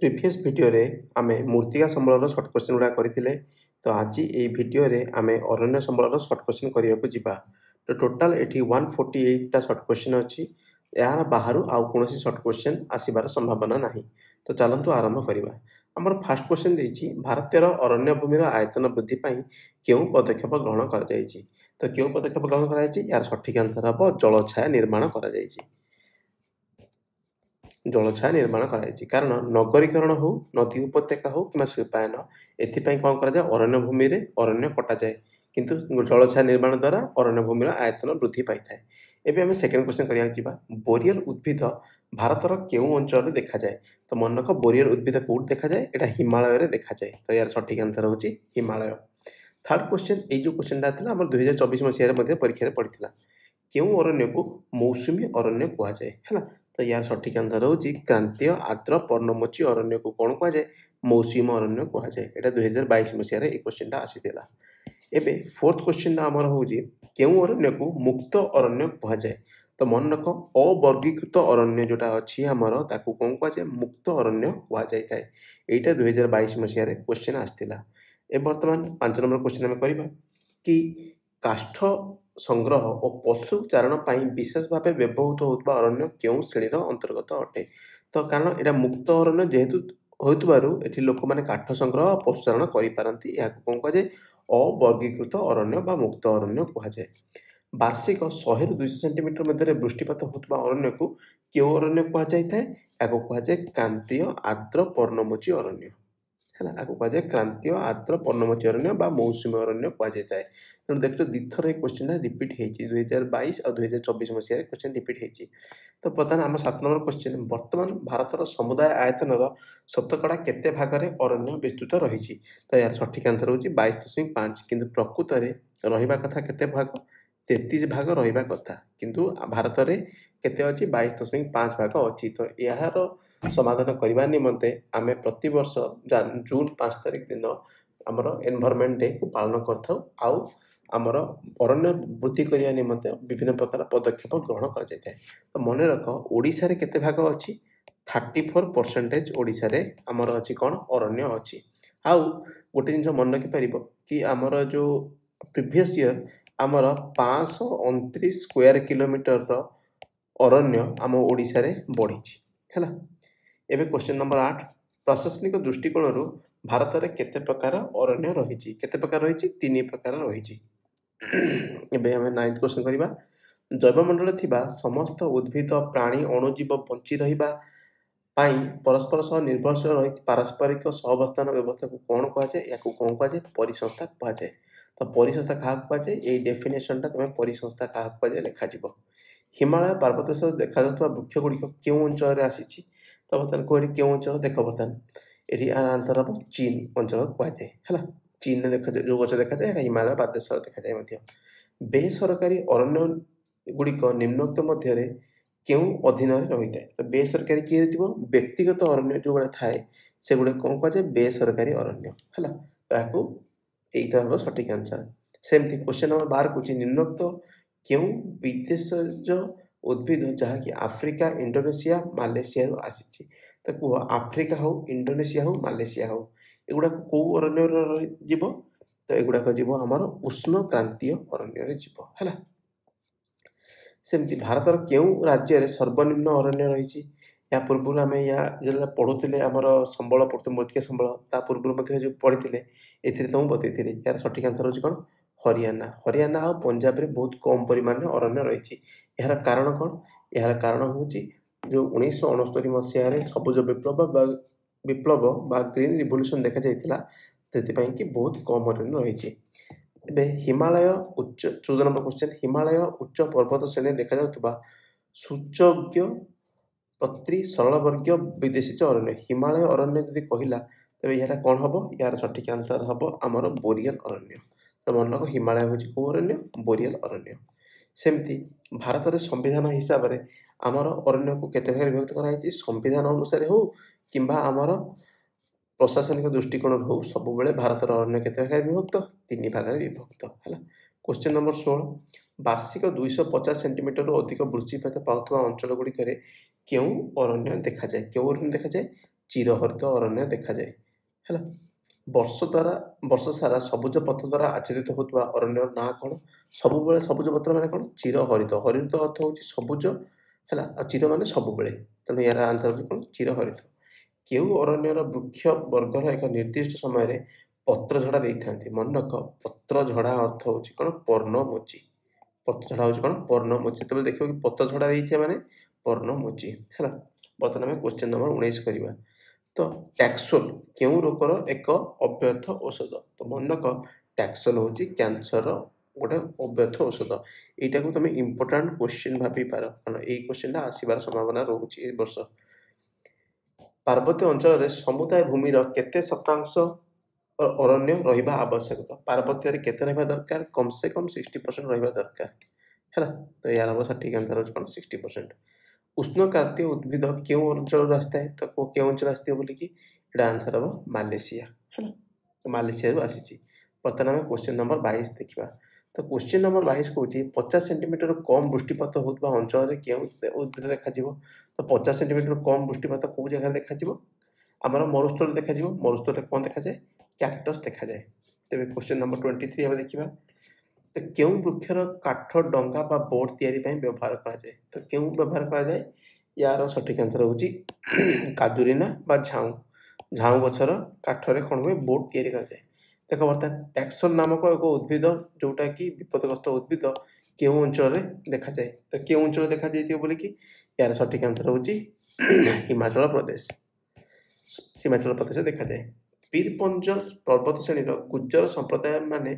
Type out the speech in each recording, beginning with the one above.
Previous video रे आमे मूर्तिका संबलर short question गुड़ा करथिले। तो आज ए वीडियो रे आमे अरण्य संबलर शॉर्ट क्वेश्चन करिया जिबा। तो टोटल एठी 148 टा शॉर्ट क्वेश्चन अछि। यार बाहरु आउ कोनोसी शॉर्ट क्वेश्चन आसीबार संभावना नाही। तो चलंतु आरंभ करिबा। हमर फर्स्ट क्वेश्चन देछि भारतीयर अरण्य भूमिर आयतन वृद्धि पई केउ पदक्षेप ग्रहण करा जायछि। तो केउ पदक्षेप ग्रहण करा जायछि यार सठिक आंसर हबो जलछाया निर्माण करा जायछि। जलछाया निर्माण कराଯାଇଛି कारण नगरीकरण हो नदी उपत्यका हो कि शिल्पायन एथिपाई कौन करा जाए अरण्य भूमि रे अरण्य कटा जाए किंतु जलछाया निर्माण द्वारा अरण्य भूमि आयतन वृद्धि पाई थाए। एबे हमें सेकंड क्वेश्चन करिया जिबा बोरियल उद्भिद भारतर केउ अंचल देखा जाए। तो मन रख बोरियल उद्भिद कोड देखा जाए एटा हिमालय रे देखा जाए। तो यार सठिक आंसर होची हिमालय। थर्ड क्वेश्चन ए जो क्वेश्चन था हमर 2024 मसिया रे मध्ये परीक्षा रे पड़िथिला केउ अरण्य को मौसुमी अरण्य कुआ जाए हैला। तो यार सठिक आंसर होची क्रांतीय आर्द्र पर्णमोची अरण्य को कौन कुआ जाए मौसुमी अरण्य कुआ जाए। एटा 2022 मसिया रे ए क्वेश्चन आसीथिला। एबे फोर्थ क्वेश्चन हमर होची केउ अरण्य को मुक्त अरण्य कुआ जाए। तो मन रख अवर्गीकृत अरण्य जोटा अछि हमर ताकू कौन कुआ जाए मुक्त अरण्य कुआ जाय थाए। एटा 2022 मसिया रे क्वेश्चन आसीथिला। ए वर्तमान 5 नंबर क्वेश्चन हम करिबा कि काष्ठ संग्रह और पशु चारण पाई विशेष भाव व्यवहृत होता अरण्य केउ श्रेणीर अंतर्गत अटे। तो कारण एटा मुक्त अरण्य जेहेतु होइतबारु एठी लोक माने काठ संग्रह और पशु चारण करि पारंती याकू कोन कह जाय अवर्गीकृत अरण्य बा मुक्त अरण्य कह जाय। वार्षिक 100 रु 200 सेंटीमीटर मध्य वृष्टिपात होता अरण्य को केउ अरण्य कह जाय थाए याकू कह जाय क्रांतीय आर्द्र पर्णमोची अरण्य हैला। आगु कह जाय क्रांतीय आर्द्र पर्णमोची अरण्य बा मौसुमी अरण्य कह जाय थाए। तेणु देखो दिथर ए क्वेश्चन रिपीट हेची 2022 और 2024 मसिया रे क्वेश्चन रिपीट हेची। तो प्रधान आम 7 नंबर क्वेश्चन वर्तमान भारतर समुदाय आयतनर शतकड़ा केते भागरे अरण्य विस्तृत रहिछि। तो यार सठिक आंसर होची 22.5 किंतु प्रकृत रे रहिबा कथा केते भाग 33 भाग रहिबा कथा किंतु भारत रे केते अछि 22.5 भाग अछि। तो यार समाधान करबा निमंते आमे प्रति वर्ष जून 5 तारिख दिन हमर एनवायरनमेंट डे को पालन करथाउ आउ आमर अरण्य वृद्धि करिया निमंते विभिन्न प्रकार पदक्षेप ग्रहण कर जाय थाए। तो मन रख ओडिसा रे केते भाग अछि 34% ओडिसा रे हमर अछि कोन अरण्य अछि। आउ गोटे जिंस मन रखि परिबो कि हमर जो प्रीवियस ईयर हमर 529 स्क्वायर किलोमीटर रो अरण्य हम ओडिसा रे बढ़िछि हैला। एबे क्वेश्चन नंबर 8 प्रशासनिक दृष्टिकोण रु भारत रे केते प्रकार अरण्य रहिछि केते प्रकार रहिछि 3 प्रकार रहिछि। एबे हम 9th क्वेश्चन करिबा जैवमंडल थिबा समस्त उद्भिद प्राणी अणुजीव बंची रहिबा पाई परस्पर सह निर्भरशील रहि पारस्परिक सहअवस्थान व्यवस्था को कोन कहा जाय याकू कोन कहा जाय परिसंस्था कहा जाय। तो परिसंस्था कहा कहा जाय ए डेफिनेशन ता तमे परिसंस्था कहा कहा जाय लेखा जिवो। हिमालय पर्वतश्रेणी देखा जातुवा वृक्ष गुड़िक केउ अंचल रे आसीछि। तो बर्तमान कोरी केउ अंचल देख बर्तमान एठी आंसर हबो चीन अंचल कहा जाय हैला। चीन ने देखा जो गछ देखा जाय हिमालय प्रदेश देखा जाय मध्य। बेसरकारी अरण्य गुड़िक निम्नोक्त मध्य रे केउ अधीन रे रहिताय। तो बेसरकारी किए थिबो व्यक्तिगत अरण्य जो गुडा थाए से गुडे कोन कहा जाय बेसरकारी अरण्य हैला। तो याकू एटा हबो सठिक आंसर। सेमथि क्वेश्चन नंबर 12 कुछि निम्नोक्त केउ विदेशज उद्भिद जहा कि अफ्रीका इंडोनेशिया मालयेशिया रु आसीछि। तो को अफ्रीका हो इंडोनेशिया हो मालयेशिया हो एगुडा को अरण्य जीवो। तो एगुडा को जीवो हमर उष्ण क्रांतीय अरण्य रे जीवो हैला। सेमति भारतर केउ राज्य रे सर्वनिम्न अरण्य रहिछि। या पूर्व आम या जेला पढ़ुतिले हमर संबल पढ़ते मूर्तिका संबल ता पूर्व मध्ये जो पढ़ितिले एथिरे तुम बतैथिले यार सठिक आंसर होछि कोन हरियाणा। हरियाणा और पंजाब रे बहुत कम परिमाण अरण्य रहिछि। यार कारण कोन यार कारण होछि जो 1969 मसिया रे सबुज विप्लव बा ग्रीन रिवोल्यूशन देखा जायतिला तेति पई कि बहुत कम अरण्य रहिछि। एबे हिमालय उच्च 14 नंबर क्वेश्चन हिमालय उच्च पर्वत श्रेणी देखा जाउतबा सूचज्ञ पत्री सरलवर्गीय विदेशी अरण्य हिमालय अरण्य यदि कहिला तबे यार कोन हबो यार सठिक आंसर हबो हमर बोरियल अरण्य। तो मन रखो हिमालय होछि को अरण्य बोरियल अरण्य। सेमति भारत रे संविधान हिसाब रे हमर अरण्य को केते भाग विभक्त करा हैछि संविधान अनुसार हो किंबा हमर प्रशासनिक दृष्टिकोण हो सब बेले भारत रो अरण्य केते भाग विभक्त 3 भाग रे विभक्त हैला। क्वेश्चन नंबर 16 वार्षिक 250 सेंटीमीटर रु अधिक वृष्टिपात पाउतबा अंचल गुडी करे केउ अरण्य देखा जाय केउ अरण्य देखा जाय ଚିରହରିତ ଅରଣ୍ୟ ଦେଖାଯାଏ। ହେଲା, ବର୍ଷ ସାରା ସବୁଜ ପତ୍ର ଦ୍ୱାରା ଆଚ୍ଛାଦିତ ହେଉଥିବା ଅରଣ୍ୟର ନାଁ କ'ଣ? ସବୁବେଳେ ସବୁଜ ପତ୍ର ମାନେ କ'ଣ? ଚିରହରିତ। ହରିତ ଅର୍ଥ ହେଉଛି ସବୁଜ, ହେଲା, ଆଉ ଚିର ମାନେ ସବୁବେଳେ। ତେଣୁ ଏହାର ଆନ୍ସର ହେଉଛି କ'ଣ? ଚିରହରିତ। କେଉଁ ଅରଣ୍ୟର ବୃକ୍ଷ ବର୍ଗର ଏକ ନିର୍ଦ୍ଦିଷ୍ଟ ସମୟରେ ପତ୍ର ଝଡ଼ା ଦେଇଥାନ୍ତି? ମନେ ରଖ, ପତ୍ର ଝଡ଼ା ଅର୍ଥ ହେଉଛି କ'ଣ? ପର୍ଣ୍ଣମୋଚୀ। ପତ୍ର ଝଡ଼ା ହେଉଛି କ'ଣ? ପର୍ଣ୍ଣମୋଚୀ। ଯେତେବେଳେ ଦେଖିବ କି ପତ୍ର ଝଡ଼ା ଦେଇଥିବା ମାନେ ପର୍ଣ୍ଣମୋଚୀ। ହେଲା, ବର୍ତ୍ତମାନ ଆମେ କ୍ୱେଶ୍ଚିନ୍ ନମ୍ବର 19 କରିବା। ତ ଟ୍ୟାକ୍ସୋଲ କେଉଁ ରୋଗର ଏକ ଅବ୍ୟର୍ଥ ଔଷଧ? ତ ମନେ ରଖ, ଟ୍ୟାକ୍ସୋଲ ହେଉଛି କ୍ୟାନ୍ସରର ଗୋଟେ ଅବ୍ୟର୍ଥ ଔଷଧ। ଏଇଟାକୁ ତୁମେ ଇମ୍ପୋର୍ଟାଣ୍ଟ କ୍ୱେଶ୍ଚିନ୍ ଭାବିପାର, କାରଣ ଏଇ କ୍ୱେଶ୍ଚିନ୍ଟା ଆସିବାର ସମ୍ଭାବନା ରହୁଛି ଏ ବର୍ଷ। ପାର୍ବତ୍ୟ ଅଞ୍ଚଳରେ ସମୁଦାୟ ଭୂମିର କେତେ ଶତାଂଶ ଅରଣ୍ୟ ରହିବା ଆବଶ୍ୟକ? ପାର୍ବତ୍ୟରେ କେତେ ରହିବା ଦରକାର? କମ୍ ସେ କମ୍ 60% ରହିବା ଦରକାର। ହେଲା, ତ ଏହାର ହେବ ସଠିକ୍ ଆନ୍ସର ହେଉଛି କ'ଣ? 60%। ଉଷ୍ଣକାତୀୟ ଉଦ୍ଭିଦ କେଉଁ ଅଞ୍ଚଳରୁ ଆସିଥାଏ? ତ କେଉଁ ଅଞ୍ଚଳ ଆସିଥିବ ବୋଲିକି ଏଇଟା ଆନ୍ସର ହେବ ମାଲେସିଆ। ହେଲା, ମାଲେସିଆରୁ ଆସିଛି। ବର୍ତ୍ତମାନ ଆମେ କ୍ୱେଶ୍ଚିନ୍ ନମ୍ବର 22 ଦେଖିବା। ତ କ୍ୱେଶ୍ଚିନ୍ ନମ୍ବର 22 କହୁଛି 50 ସେଣ୍ଟିମିଟର କମ୍ ବୃଷ୍ଟିପାତ ହେଉଥିବା ଅଞ୍ଚଳରେ କେଉଁ ଉଦ୍ଭିଦ ଦେଖାଯିବ? ତ 50 ସେଣ୍ଟିମିଟର କମ୍ ବୃଷ୍ଟିପାତ କେଉଁ ଜାଗାରେ ଦେଖାଯିବ? ଆମର ମରୁସ୍ଥଳ ଦେଖାଯିବ। ମରୁସ୍ଥଳରେ କ'ଣ ଦେଖାଯାଏ? କ୍ୟାକ୍ଟସ୍ ଦେଖାଯାଏ। ତେବେ କ୍ୱେଶ୍ଚିନ୍ ନମ୍ବର 23 ଆମେ ଦେଖିବା। ତ କେଉଁ ବୃକ୍ଷର କାଠ ଡଙ୍ଗା ବା ବୋଟ୍ ତିଆରି ପାଇଁ ବ୍ୟବହାର କରାଯାଏ? ତ କେଉଁ ବ୍ୟବହାର କରାଯାଏ? ୟାର ସଠିକ୍ ଆନ୍ସର ହେଉଛି କାଜୁରିନା ବା ଝାଉଁ। ଝାଉଁ ଗଛର କାଠରେ କ'ଣ ହୁଏ? ବୋଟ୍ ତିଆରି କରାଯାଏ। ଦେଖ, ବର୍ତ୍ତମାନ ଟ୍ୟାକ୍ସୋଲ ନାମକ ଏକ ଉଦ୍ଭିଦ, ଯେଉଁଟାକି ବିପଦଗ୍ରସ୍ତ ଉଦ୍ଭିଦ, କେଉଁ ଅଞ୍ଚଳରେ ଦେଖାଯାଏ? ତ କେଉଁ ଅଞ୍ଚଳରେ ଦେଖାଯାଇଥିବ ବୋଲିକି ୟାର ସଠିକ୍ ଆନ୍ସର ହେଉଛି ହିମାଚଳ ପ୍ରଦେଶ। ହିମାଚଳ ପ୍ରଦେଶରେ ଦେଖାଯାଏ। ପୀରପଞ୍ଜଲ ପର୍ବତ ଶ୍ରେଣୀର ଗୁଜ୍ଜର ସମ୍ପ୍ରଦାୟ ମାନେ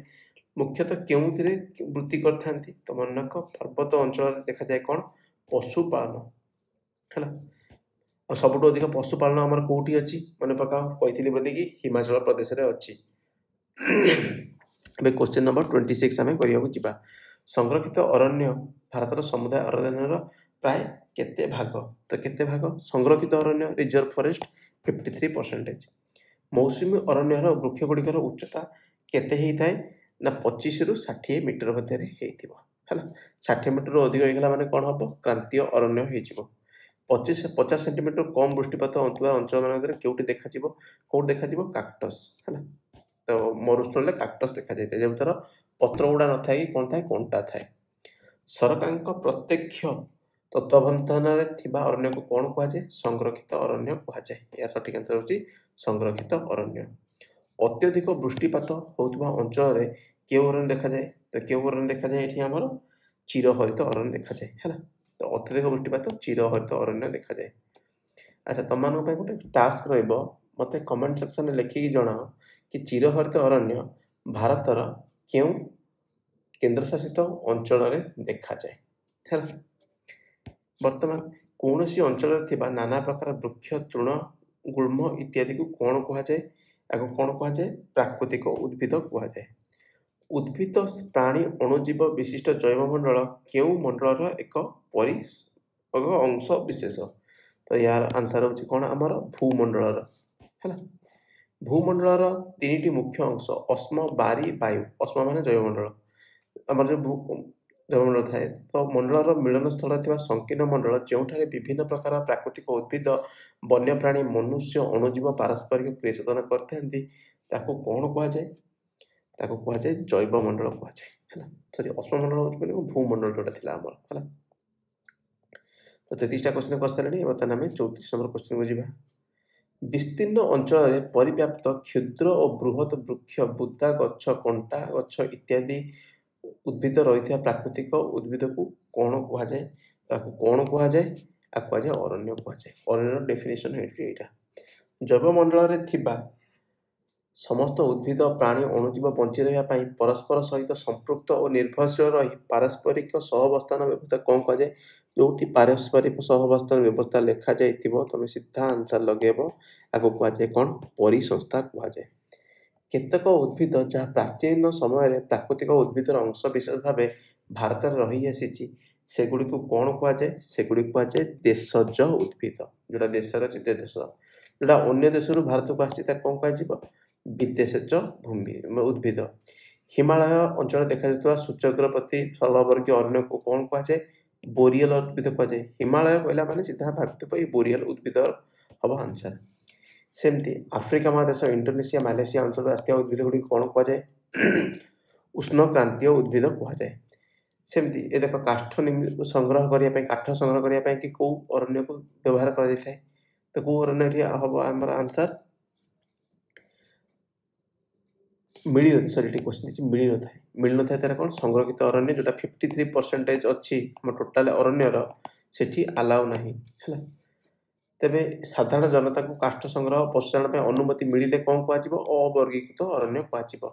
ମୁଖ୍ୟତଃ କେଉଁଥିରେ ବୃତ୍ତି କରିଥାନ୍ତି? ତ ମନେ ରଖ, ପର୍ବତ ଅଞ୍ଚଳରେ ଦେଖାଯାଏ କ'ଣ? ପଶୁପାଳନ। ହେଲା, ଆଉ ସବୁଠୁ ଅଧିକ ପଶୁପାଳନ ଆମର କେଉଁଠି ଅଛି? ମନେ ପକାଅ, କହିଥିଲି ବୋଲିକି ହିମାଚଳ ପ୍ରଦେଶରେ ଅଛି। ଏବେ କ୍ୱେଶ୍ଚିନ୍ ନମ୍ବର 26 ଆମେ କରିବାକୁ ଯିବା। ସଂରକ୍ଷିତ ଅରଣ୍ୟ ଭାରତର ସମୁଦାୟ ଅରଣ୍ୟର ପ୍ରାୟ କେତେ ଭାଗ? ତ କେତେ ଭାଗ? ସଂରକ୍ଷିତ ଅରଣ୍ୟ ରିଜର୍ଭ ଫରେଷ୍ଟ 53%। ମୌସୁମୀ ଅରଣ୍ୟର ବୃକ୍ଷଗୁଡ଼ିକର ଉଚ୍ଚତା କେତେ ହେଇଥାଏ? ନା 25ରୁ 60 ମିଟର ମଧ୍ୟରେ ହେଇଥିବ। ହେଲା, 60 ମିଟରରୁ ଅଧିକ ହେଇଗଲା ମାନେ କ'ଣ ହେବ? କ୍ରାନ୍ତୀୟ ଅରଣ୍ୟ ହେଇଯିବ। 50 ସେଣ୍ଟିମିଟର କମ୍ ବୃଷ୍ଟିପାତ ହେଉଥିବା ଅଞ୍ଚଳମାନଙ୍କରେ କେଉଁଠି ଦେଖାଯିବ? କେଉଁଠି ଦେଖାଯିବ? କାକ୍ଟସ୍। ହେଲା, ତ ମରୁସ୍ଥଳରେ କାକ୍ଟସ୍ ଦେଖାଯାଇଥାଏ, ଯେଉଁଥିର ପତ୍ର ଗୁଡ଼ା ନଥାଏ କି କ'ଣ ଥାଏ? କଣ୍ଟା ଥାଏ। ସରକାରଙ୍କ ପ୍ରତ୍ୟକ୍ଷ ତତ୍ତ୍ୱାବଧାନରେ ଥିବା ଅରଣ୍ୟକୁ କ'ଣ କୁହାଯାଏ? ସଂରକ୍ଷିତ ଅରଣ୍ୟ କୁହାଯାଏ। ଏହାର ସଠିକ୍ ଆନ୍ସର ହେଉଛି ସଂରକ୍ଷିତ ଅରଣ୍ୟ। ଅତ୍ୟଧିକ ବୃଷ୍ଟିପାତ ହେଉଥିବା ଅଞ୍ଚଳରେ କେଉଁ ଅରଣ୍ୟ ଦେଖାଯାଏ? ତ କେଉଁ ଅରଣ୍ୟ ଦେଖାଯାଏ? ଏଠି ଆମର ଚିରହରିତ ଅରଣ୍ୟ ଦେଖାଯାଏ। ହେଲା, ତ ଅତ୍ୟଧିକ ବୃଷ୍ଟିପାତ ଚିରହରିତ ଅରଣ୍ୟ ଦେଖାଯାଏ। ଆଚ୍ଛା, ତୁମମାନଙ୍କ ପାଇଁ ଗୋଟେ ଟାସ୍କ ରହିବ, ମୋତେ କମେଣ୍ଟ ସେକ୍ସନରେ ଲେଖିକି ଜଣାଅ କି ଚିରହରିତ ଅରଣ୍ୟ ଭାରତର କେଉଁ କେନ୍ଦ୍ରଶାସିତ ଅଞ୍ଚଳରେ ଦେଖାଯାଏ। ହେଲା, ବର୍ତ୍ତମାନ କୌଣସି ଅଞ୍ଚଳରେ ଥିବା ନାନା ପ୍ରକାର ବୃକ୍ଷ, ତୃଣ, ଗୁଳ୍ମ ଇତ୍ୟାଦିକୁ କ'ଣ କୁହାଯାଏ? ଆକୁ କ'ଣ କୁହାଯାଏ? ପ୍ରାକୃତିକ ଉଦ୍ଭିଦ କୁହାଯାଏ। ଉଦ୍ଭିଦ, ପ୍ରାଣୀ, ଅଣୁଜୀବ ବିଶିଷ୍ଟ ଜୈବମଣ୍ଡଳ କେଉଁ ମଣ୍ଡଳର ଏକ ଅଂଶ ବିଶେଷ? ତ ୟାର ଆନ୍ସର ହେଉଛି କ'ଣ? ଆମର ଭୂମଣ୍ଡଳର। ହେଲା, ଭୂମଣ୍ଡଳର 3ଟି ମୁଖ୍ୟ ଅଂଶ ଅଶ୍ମ, ବାରି, ବାୟୁ। ଅଶ୍ମ ମାନେ ଜୈବମଣ୍ଡଳ। ଆମର ଯେଉଁ ଜୈବମଣ୍ଡଳ ଥାଏ, ତ ମଣ୍ଡଳର ମିଳନ ସ୍ଥଳରେ ଥିବା ସଂକୀର୍ଣ୍ଣ ମଣ୍ଡଳ, ଯେଉଁଠାରେ ବିଭିନ୍ନ ପ୍ରକାର ପ୍ରାକୃତିକ ଉଦ୍ଭିଦ, ବନ୍ୟପ୍ରାଣୀ, ମନୁଷ୍ୟ, ଅଣୁଜୀବ ପାରସ୍ପରିକ କ୍ରିୟାସାଧନ କରିଥାନ୍ତି, ତାକୁ କ'ଣ କୁହାଯାଏ? ତାକୁ କୁହାଯାଏ ଜୈବମଣ୍ଡଳ କୁହାଯାଏ। ହେଲା, ସରି, ଅଶ୍ମମଣ୍ଡଳ ହେଉଛି ବୋଲି ଭୂମଣ୍ଡଳ ଯେଉଁଟା ଥିଲା ଆମର। ହେଲା, ତ 33ଟା କ୍ୱେଶ୍ଚିନ୍ କରିସାରିଲେଣି। ବର୍ତ୍ତମାନ ଆମେ 34 ନମ୍ବର କ୍ୱେଶ୍ଚିନ୍କୁ ଯିବା। ବିସ୍ତୀର୍ଣ୍ଣ ଅଞ୍ଚଳରେ ପରିବ୍ୟାପ୍ତ କ୍ଷୁଦ୍ର ଓ ବୃହତ୍ ବୃକ୍ଷ, ବୁଦା ଗଛ, କଣ୍ଟା ଗଛ ଇତ୍ୟାଦି ଉଦ୍ଭିଦ ରହିଥିବା ପ୍ରାକୃତିକ ଉଦ୍ଭିଦକୁ କ'ଣ କୁହାଯାଏ? ତାକୁ କ'ଣ କୁହାଯାଏ? ଆକୁ କୁହାଯାଏ ଅରଣ୍ୟ କୁହାଯାଏ। ଅରଣ୍ୟର ଡେଫିନେସନ୍ ହେଉଛି ଏଇଟା। ଜୈବମଣ୍ଡଳରେ ଥିବା ସମସ୍ତ ଉଦ୍ଭିଦ, ପ୍ରାଣୀ, ଅଣୁଜୀବ ବଞ୍ଚି ରହିବା ପାଇଁ ପରସ୍ପର ସହିତ ସମ୍ପୃକ୍ତ ଓ ନିର୍ଭରଶୀଳ ରହି ପାରସ୍ପରିକ ସହାବସ୍ଥାନ ବ୍ୟବସ୍ଥା କ'ଣ କୁହାଯାଏ? ଯେଉଁଠି ପାରସ୍ପରିକ ସହାବସ୍ଥାନ ବ୍ୟବସ୍ଥା ଲେଖାଯାଇଥିବ, ତୁମେ ସିଧା ଆନ୍ସର ଲଗାଇବ। ଆକୁ କୁହାଯାଏ କ'ଣ? ପରିସଂସ୍ଥା କୁହାଯାଏ। କେତେକ ଉଦ୍ଭିଦ ଯାହା ପ୍ରାଚୀନ ସମୟରେ ପ୍ରାକୃତିକ ଉଦ୍ଭିଦର ଅଂଶ ବିଶେଷ ଭାବେ ଭାରତରେ ରହିଆସିଛି, ସେଗୁଡ଼ିକୁ କ'ଣ କୁହାଯାଏ? ସେଗୁଡ଼ିକୁ କୁହାଯାଏ ଦେଶଜ ଉଦ୍ଭିଦ। ଯେଉଁଟା ଦେଶର ଅଛି ଦେଶ, ଯେଉଁଟା ଅନ୍ୟ ଦେଶରୁ ଭାରତକୁ ଆସିଛି ତାକୁ କ'ଣ କୁହାଯିବ? ବିଦେଶଜ ଉଦ୍ଭିଦ। ହିମାଳୟ ଅଞ୍ଚଳରେ ଦେଖାଯାଉଥିବା ସୂଚକ୍ରପ୍ରତି ସ୍ଥଳବର୍ଗୀୟ ଅରଣ୍ୟକୁ କ'ଣ କୁହାଯାଏ? ବୋରିଏଲ ଉଦ୍ଭିଦ କୁହାଯାଏ। ହିମାଳୟ କହିଲା ମାନେ ସିଧା ଭାବିଥିବ ଏଇ ବୋରିଏଲ ଉଦ୍ଭିଦ ହେବ ଆନ୍ସର। सेमती आफ्रिका महादेश इंडोनेशिया मालेशिया अंचल आसुवा उद्भिद गुड़ी कौन कहुए उष्ण क्रांतीय उद्भिद कहुए सेमती ए देख काष्ठ संग्रह करने काठ संग्रह करने कि कौ अरण्य को व्यवहार कर तो कौ अरण्य हम आम आंसर मिली सॉरी क्वेश्चन मिली न था मिल न था कौन संरक्षित अरण्य जोटा 53% अच्छी आम टोटाल अरण्यर सेठी अलाउ नहीं है तेबे साधारण जनता को काष्ठ संग्रह पशुचालन अनुमति मिले कौन कह अवर्गीकृत अरण्य कह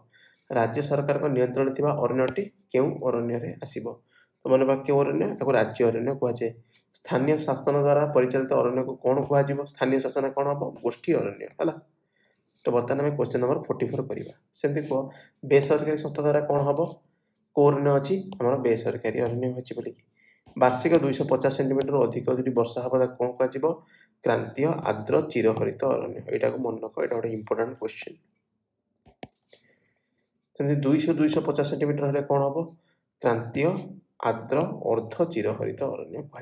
राज्य सरकार का नियंत्रण थिबा अरण्यटी केउ अरण्य रे आसीबो तो मन केउ अरण्य ताको राज्य अरण्य कह स्थानीय शासन द्वारा परिचालित अरण्य को कौन कह स्थानीय शासन कौन हम गोष्ठी अरण्य है तो बर्तमान आम क्वेश्चन नंबर 44 करवा सेमती कह बेसरकारी संस्था द्वारा कौन हम कौ अरण्य अच्छी आम बेसरकारी अरण्य अच्छी बोलिकी वार्षिक 250 सेंटीमीटर अधिक जो वर्षा हम कौन कह क्रांतीय आर्द्र चिरहरित अरण्य यहाँ को मन रख गोटे इंपोर्टाट क्वेश्चन 200-250 सेंटीमीटर हेल्ले कौन हम क्रांतीय आर्द्र अर्ध चिरहरित अरण्य कह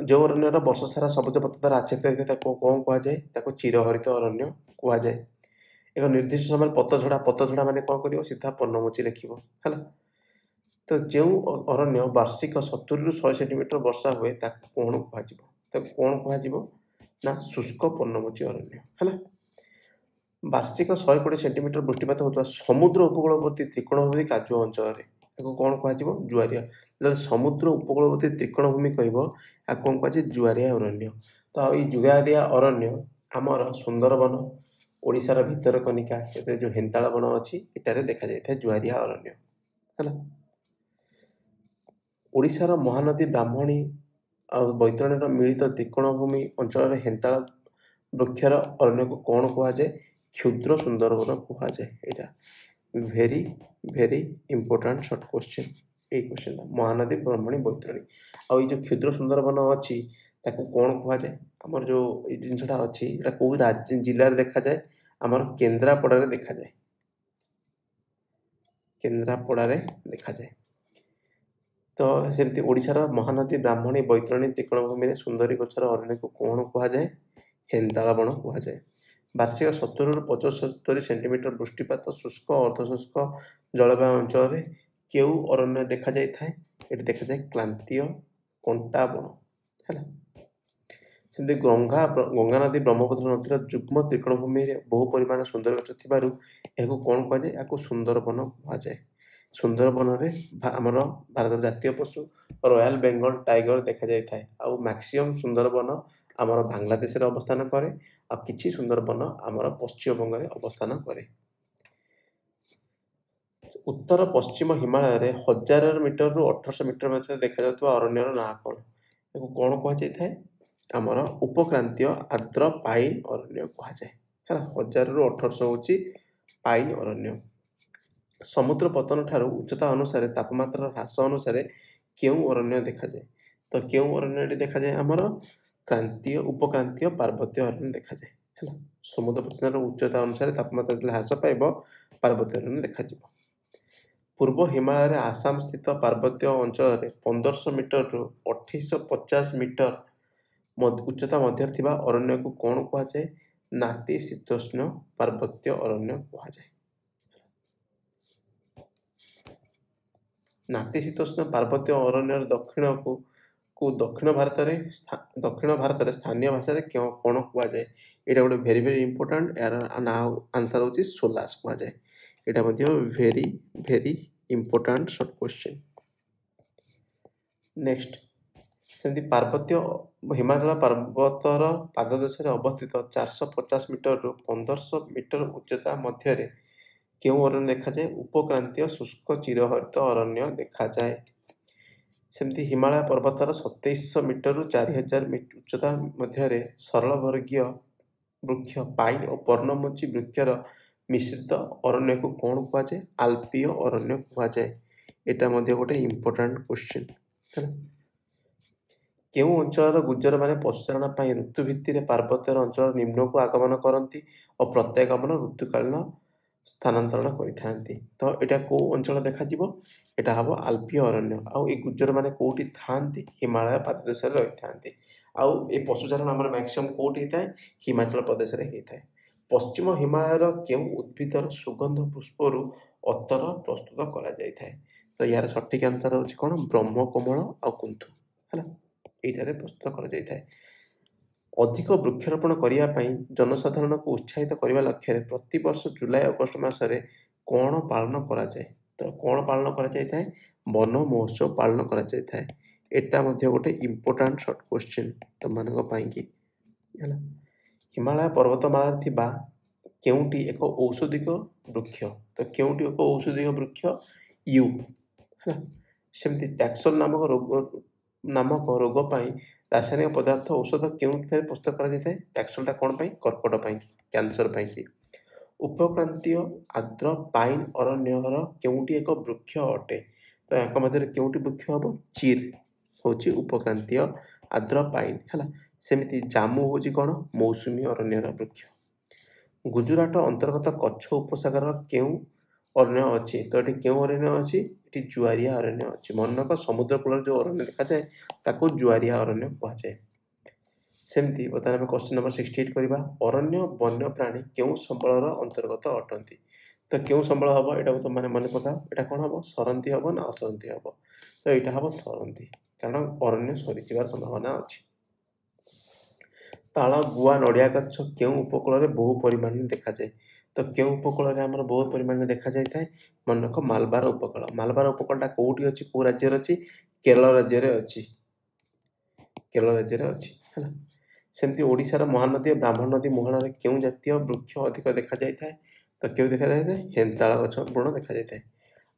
जो अरण्य वर्ष सारा सबुज पत्र द्वारा आच्छादित कौन कह चिरहरित अरण्य कहुए एक निर्दिष्ट समय पतझड़ा माने कौन कर सीधा पर्णमोची लिखिबो है तो जो अरण्य वार्षिक 70-100 सेंटीमीटर वर्षा हुए कौन कौन कह शुष्क पर्णमोची अरण्य है वार्षिक 120 सेंटीमीटर वृष्टिपात होता समुद्र उपकूलवर्ती त्रिकोणभूमि काजु अंचल कौन कह जुआरिया जो समुद्र उपकूलवर्ती त्रिकोणभूमि कह कौन कह जुआरिया अरण्य तो ये जुआरिया अरण्य आमर सुंदरबन ओडिशार भितरकनिका जो हेन्ताल वन अच्छी एटारे देखा जाए जुआरिया अरण्य है ओडिशार महानदी ब्राह्मणी आ बैतरणीर मिलित त्रिकोणभूमि अंचल हेन्ताल वृक्षर अरण्य को कौन कहुए क्षुद्र सुंदरबन कहुए यहाँ very very important short question ये क्वेश्चन महानदी ब्राह्मणी बैतरणी आ जो क्षुद्र सुंदरबन अच्छी कौन कहुए आमर जो जिनसा अच्छी कौ राज्य जिले में देखा जाए आमर केन्द्रापड़ा देखा जाए केन्द्रापड़ा देखा जाए तो सेमती ओडिशार महानदी ब्राह्मणी बैतरणी त्रिकोणभूमि सुंदरी गछर अरण्य को कौन कहुए हेन्ताल वन कहुए वार्षिक 70-75 सेंटीमीटर वृष्टिपात शुष्क अर्धशुष्क जलवायु अंचल में केउ अरण्य देखा जाए ये देखा जाए क्रांतीय कंटा वन है सेमती गंगा नदी ब्रह्मपुत्र नदीर जुग्म त्रिकोणभूमि बहु परिमाण सुंदर गछ थी कौन कहुए सुंदरबन कहुए सुंदरबन आमर भारत जातीय पशु रॉयल बेंगल टाइगर देखा जाए आ मैक्सिमम सुंदरबन आमर बांग्लादेश अवस्थान करे आ किछि सुंदरबन आमर पश्चिम बंग में अवस्थान करे उत्तर पश्चिम हिमालय में 1000 मीटर रु 1800 मीटर मध्य देखा जाता अरण्यर ना कौन कहुए आमर उपक्रांतीय आर्द्र पाइन अरण्य कहुए 1000 रु 1800 हूँ पाइन अरण्य समुद्र पतन ठारू उच्चता अनुसार तापमात्रा ह्रास अनुसार केउ अरण्य देखा जाए तो केउ अरण्य देखा जाए आमर क्रांतीय उपक्रांतीय पार्वत्य अरण्य देखा जाए है समुद्र पतन उच्चता अनुसार तापमात्रा ह्रास पाइब पार्वत्य अरण्य देखा पूर्व हिमालय आसाम स्थित पार्वत्य अंचल में 1500 मीटर रु 2850 मीटर उच्चता मध्य थिबा अरण्य को कौन कहुए नातिशीतोष्ण पार्वत्य अरण्य कहुए नातिशीतोष्ण पार्वत्य अरण्यर दक्षिण को दक्षिण भारत में स्थानीय भाषा कौन कहुए यहाँ गोटे भेरी भेरी इंपोर्टाट यार ना आंसर हूँ सोलास कहुए यहाँ very very important short question next सेमती पार्वत्य हिमाचल पर्वतर पाददेश अवस्थित 450 मीटर रु 1500 मीटर उच्चता मध्य केउ अरण्य देखा जाए उपक्रांतीय शुष्क चिरहरित अरण्य देखा जाए सेमती हिमालय पर्वतर 2700 मीटर रु 4000 उच्चता मध्य सरलवर्गीय वृक्ष पाइन और पर्णमोची वृक्षर मिश्रित अरण्य को कौन कहुए आल्पीय अरण्य कहुए यहाँ गोटे इंपोर्टाट क्वेश्चन है केउ अंचल गुज्जर माने पशुचारण ऋतु भित्ति पार्वत्यर अंचल निम्न को आगमन करती और प्रत्यागमन ऋतुकालीन ସ୍ଥାନାନ୍ତରଣ କରିଥାନ୍ତି। ତ ଏଇଟା କେଉଁ ଅଞ୍ଚଳ ଦେଖାଯିବ? ଏଇଟା ହେବ ଆଲପୀୟ ଅରଣ୍ୟ। ଆଉ ଏଇ ଗୁଜ୍ଜରମାନେ କେଉଁଠି ଥାଆନ୍ତି? ହିମାଳୟ ପାଦଦେଶରେ ରହିଥାନ୍ତି। ଆଉ ଏ ପଶୁଚାରଣ ଆମର ମ୍ୟାକ୍ସିମମ୍ କେଉଁଠି ହେଇଥାଏ? ହିମାଚଳ ପ୍ରଦେଶରେ ହେଇଥାଏ। ପଶ୍ଚିମ ହିମାଳୟର କେଉଁ ଉଦ୍ଭିଦର ସୁଗନ୍ଧ ପୁଷ୍ପରୁ ଅତର ପ୍ରସ୍ତୁତ କରାଯାଇଥାଏ? ତ ୟାର ସଠିକ୍ ଆନ୍ସର ହେଉଛି କ'ଣ? ବ୍ରହ୍ମକମଳ ଆଉ କୁନ୍ଥୁ। ହେଲା, ଏଇଠାରେ ପ୍ରସ୍ତୁତ କରାଯାଇଥାଏ। ଅଧିକ ବୃକ୍ଷରୋପଣ କରିବା ପାଇଁ ଜନସାଧାରଣଙ୍କୁ ଉତ୍ସାହିତ କରିବା ଲକ୍ଷ୍ୟରେ ପ୍ରତିବର୍ଷ ଜୁଲାଇ ଅଗଷ୍ଟ ମାସରେ କ'ଣ ପାଳନ କରାଯାଏ? ତ କ'ଣ ପାଳନ କରାଯାଇଥାଏ? ବନ ମହୋତ୍ସବ ପାଳନ କରାଯାଇଥାଏ। ଏଟା ମଧ୍ୟ ଗୋଟେ ଇମ୍ପୋର୍ଟାଣ୍ଟ ସର୍ଟ କ୍ୱେଶ୍ଚିନ୍ ତୁମମାନଙ୍କ ପାଇଁକି। ହେଲା, ହିମାଳୟ ପର୍ବତମାଳାରେ ଥିବା କେଉଁଟି ଏକ ଔଷଧିକ ବୃକ୍ଷ? ତ କେଉଁଟି ଏକ ଔଷଧିକ ବୃକ୍ଷ? ୟୁ। ହେଲା, ସେମିତି ଟ୍ୟାକ୍ସଲ ନାମକ ରୋଗ ପାଇଁ ରାସାୟନିକ ପଦାର୍ଥ ଔଷଧ କେଉଁଠାରେ ପ୍ରସ୍ତୁତ କରାଯାଇଥାଏ? ଟ୍ୟାକ୍ସଲଟା କ'ଣ ପାଇଁ? କର୍କଟ ପାଇଁକି, କ୍ୟାନ୍ସର ପାଇଁକି। ଉପକ୍ରାନ୍ତୀୟ ଆର୍ଦ୍ର ପାଇନ୍ ଅରଣ୍ୟର କେଉଁଟି ଏକ ବୃକ୍ଷ ଅଟେ? ତ ୟାଙ୍କ ମଧ୍ୟରେ କେଉଁଟି ବୃକ୍ଷ ହେବ? ଚିର୍ ହେଉଛି ଉପକ୍ରାନ୍ତୀୟ ଆର୍ଦ୍ର ପାଇନ୍। ହେଲା, ସେମିତି ଜାମୁ ହେଉଛି କ'ଣ? ମୌସୁମୀ ଅରଣ୍ୟର ବୃକ୍ଷ। ଗୁଜୁରାଟ ଅନ୍ତର୍ଗତ କଚ୍ଛ ଉପସାଗରର କେଉଁ ଅରଣ୍ୟ ଅଛି? ତ ଏଠି କେଉଁ ଅରଣ୍ୟ ଅଛି? ଏଠି ଜୁଆରିଆ ଅରଣ୍ୟ ଅଛି। ମନେରଖ, ସମୁଦ୍ର କୂଳରେ ଯେଉଁ ଅରଣ୍ୟ ଦେଖାଯାଏ ତାକୁ ଜୁଆରିଆ ଅରଣ୍ୟ କୁହାଯାଏ। ସେମିତି ବର୍ତ୍ତମାନ ଆମେ କ୍ୱେଶ୍ଚିନ୍ ନମ୍ବର 68 କରିବା। ଅରଣ୍ୟ ବନ୍ୟପ୍ରାଣୀ କେଉଁ ସମ୍ବଳର ଅନ୍ତର୍ଗତ ଅଟନ୍ତି? ତ କେଉଁ ସମ୍ବଳ ହେବ? ଏଇଟାକୁ ତୁମମାନେ ମନେ ପକାଅ। ଏଇଟା କ'ଣ ହେବ? ସରନ୍ତି ହେବ ନା ଅସରନ୍ତି ହେବ? ତ ଏଇଟା ହେବ ସରନ୍ତି, କାରଣ ଅରଣ୍ୟ ସରିଯିବାର ସମ୍ଭାବନା ଅଛି। ତାଳ, ଗୁଆ, ନଡ଼ିଆ ଗଛ କେଉଁ ଉପକୂଳରେ ବହୁ ପରିମାଣରେ ଦେଖାଯାଏ? ତ କେଉଁ ଉପକୂଳରେ ଆମର ବହୁ ପରିମାଣରେ ଦେଖାଯାଇଥାଏ? ମନେରଖ, ମାଲବାର ଉପକୂଳ। ମାଲବାର ଉପକୂଳଟା କେଉଁଠି ଅଛି? କେଉଁ ରାଜ୍ୟରେ ଅଛି? କେରଳ ରାଜ୍ୟରେ ଅଛି। କେରଳ ରାଜ୍ୟରେ ଅଛି। ହେଲା, ସେମିତି ଓଡ଼ିଶାର ମହାନଦୀ ଓ ବ୍ରାହ୍ମଣ ନଦୀ ମୁହାଣରେ କେଉଁ ଜାତୀୟ ବୃକ୍ଷ ଅଧିକ ଦେଖାଯାଇଥାଏ? ତ କେଉଁ ଦେଖାଯାଇଥାଏ? ହେନ୍ତାଳ ଗଛ ବୃଣ ଦେଖାଯାଇଥାଏ।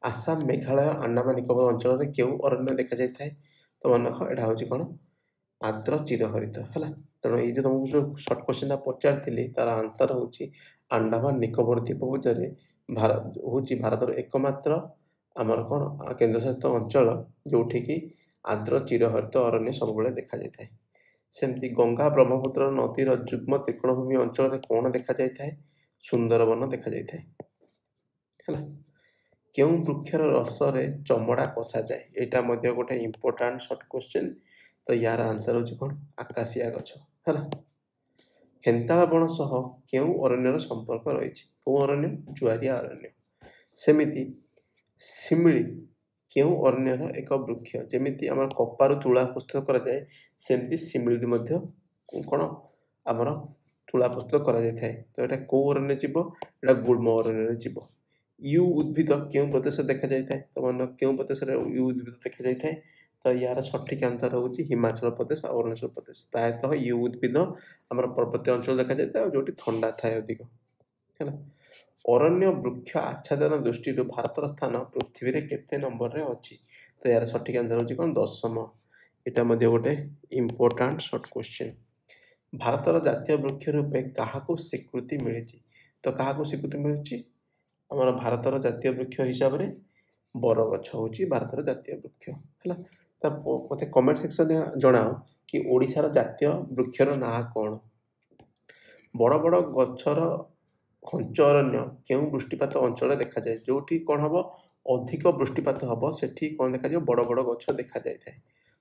ଆସାମ, ମେଘାଳୟ, ଆଣ୍ଡାମାନ ନିକୋବର ଅଞ୍ଚଳରେ କେଉଁ ଅରଣ୍ୟ ଦେଖାଯାଇଥାଏ? ତ ମନେରଖ, ଏଇଟା ହେଉଛି କ'ଣ? ଆର୍ଦ୍ର ଚିରହରିତ। ହେଲା, ତେଣୁ ଏଇ ଯେଉଁ ତୁମକୁ ଯେଉଁ ସର୍ଟ କ୍ୱେଶ୍ଚିନ୍ଟା ପଚାରିଥିଲି ତାର ଆନ୍ସର ହେଉଛି ଆଣ୍ଡାମାନ ନିକୋବର ଦ୍ୱୀପପୁଞ୍ଜରେ ହେଉଛି ଭାରତର ଏକମାତ୍ର ଆମର କ'ଣ କେନ୍ଦ୍ରଶାସିତ ଅଞ୍ଚଳ ଯେଉଁଠିକି ଆର୍ଦ୍ର ଚିରହରିତ ଅରଣ୍ୟ ସବୁବେଳେ ଦେଖାଯାଇଥାଏ। ସେମିତି ଗଙ୍ଗା ବ୍ରହ୍ମପୁତ୍ର ନଦୀର ଯୁଗ୍ମ ତ୍ରିକୋଣଭୂମି ଅଞ୍ଚଳରେ କ'ଣ ଦେଖାଯାଇଥାଏ? ସୁନ୍ଦରବନ ଦେଖାଯାଇଥାଏ। ହେଲା, କେଉଁ ବୃକ୍ଷର ରସରେ ଚମଡ଼ା କଷାଯାଏ? ଏଇଟା ମଧ୍ୟ ଗୋଟେ ଇମ୍ପୋର୍ଟାଣ୍ଟ ସର୍ଟ କ୍ୱେଶ୍ଚିନ୍। ତ ୟାର ଆନ୍ସର ହେଉଛି କ'ଣ? ଆକାଶିଆ ଗଛ। ହେଲା, ହେନ୍ତାଳ ବଣ ସହ କେଉଁ ଅରଣ୍ୟର ସମ୍ପର୍କ ରହିଛି? କେଉଁ ଅରଣ୍ୟ? ଜୁଆରିଆ ଅରଣ୍ୟ। ସେମିତି ଶିମିଳି କେଉଁ ଅରଣ୍ୟର ଏକ ବୃକ୍ଷ? ଯେମିତି ଆମର କପାରୁ ତୁଳା ପ୍ରସ୍ତୁତ କରାଯାଏ, ସେମିତି ଶିମିଳି ମଧ୍ୟ କ'ଣ ଆମର ତୁଳା ପ୍ରସ୍ତୁତ କରାଯାଇଥାଏ। ତ ଏଇଟା କେଉଁ ଅରଣ୍ୟ ଯିବ? ଏଇଟା ଗୁଳ୍ମ ଅରଣ୍ୟରେ ଯିବ। ୟୁ ଉଦ୍ଭିଦ କେଉଁ ପ୍ରଦେଶରେ ଦେଖାଯାଇଥାଏ? ତ ମାନେ କେଉଁ ପ୍ରଦେଶରେ ୟୁ ଉଦ୍ଭିଦ ଦେଖାଯାଇଥାଏ? ତ ୟାର ସଠିକ୍ ଆନ୍ସର ହେଉଛି ହିମାଚଳ ପ୍ରଦେଶ ଆଉ ଅରୁଣାଚଳ ପ୍ରଦେଶ। ପ୍ରାୟତଃ ୟୁ ଉଦ୍ଭିଦ ଆମର ପର୍ବତୀୟ ଅଞ୍ଚଳ ଦେଖାଯାଇଥାଏ ଆଉ ଯେଉଁଠି ଥଣ୍ଡା ଥାଏ ଅଧିକ। ହେଲା, ଅରଣ୍ୟ ବୃକ୍ଷ ଆଚ୍ଛାଦନ ଦୃଷ୍ଟିରୁ ଭାରତର ସ୍ଥାନ ପୃଥିବୀରେ କେତେ ନମ୍ବରରେ ଅଛି? ତ ୟାର ସଠିକ୍ ଆନ୍ସର ହେଉଛି କ'ଣ? 10ମ। ଏଇଟା ମଧ୍ୟ ଗୋଟେ ଇମ୍ପୋର୍ଟାଣ୍ଟ ସର୍ଟ କ୍ୱେଶ୍ଚିନ୍। ଭାରତର ଜାତୀୟ ବୃକ୍ଷ ରୂପେ କାହାକୁ ସ୍ୱୀକୃତି ମିଳିଛି? ତ କାହାକୁ ସ୍ୱୀକୃତି ମିଳିଛି? ଆମର ଭାରତର ଜାତୀୟ ବୃକ୍ଷ ହିସାବରେ ବରଗଛ ହେଉଛି ଭାରତର ଜାତୀୟ ବୃକ୍ଷ। ହେଲା, ତା ମୋତେ କମେଣ୍ଟ ସେକ୍ସନରେ ଜଣାଅ କି ଓଡ଼ିଶାର ଜାତୀୟ ବୃକ୍ଷର ନାଁ କ'ଣ? ବଡ଼ ବଡ଼ ଗଛର ଘଞ୍ଚ ଅରଣ୍ୟ କେଉଁ ବୃଷ୍ଟିପାତ ଅଞ୍ଚଳରେ ଦେଖାଯାଏ? ଯେଉଁଠି କ'ଣ ହେବ? ଅଧିକ ବୃଷ୍ଟିପାତ ହେବ ସେଠି କ'ଣ ଦେଖାଯିବ? ବଡ଼ ବଡ଼ ଗଛ ଦେଖାଯାଇଥାଏ।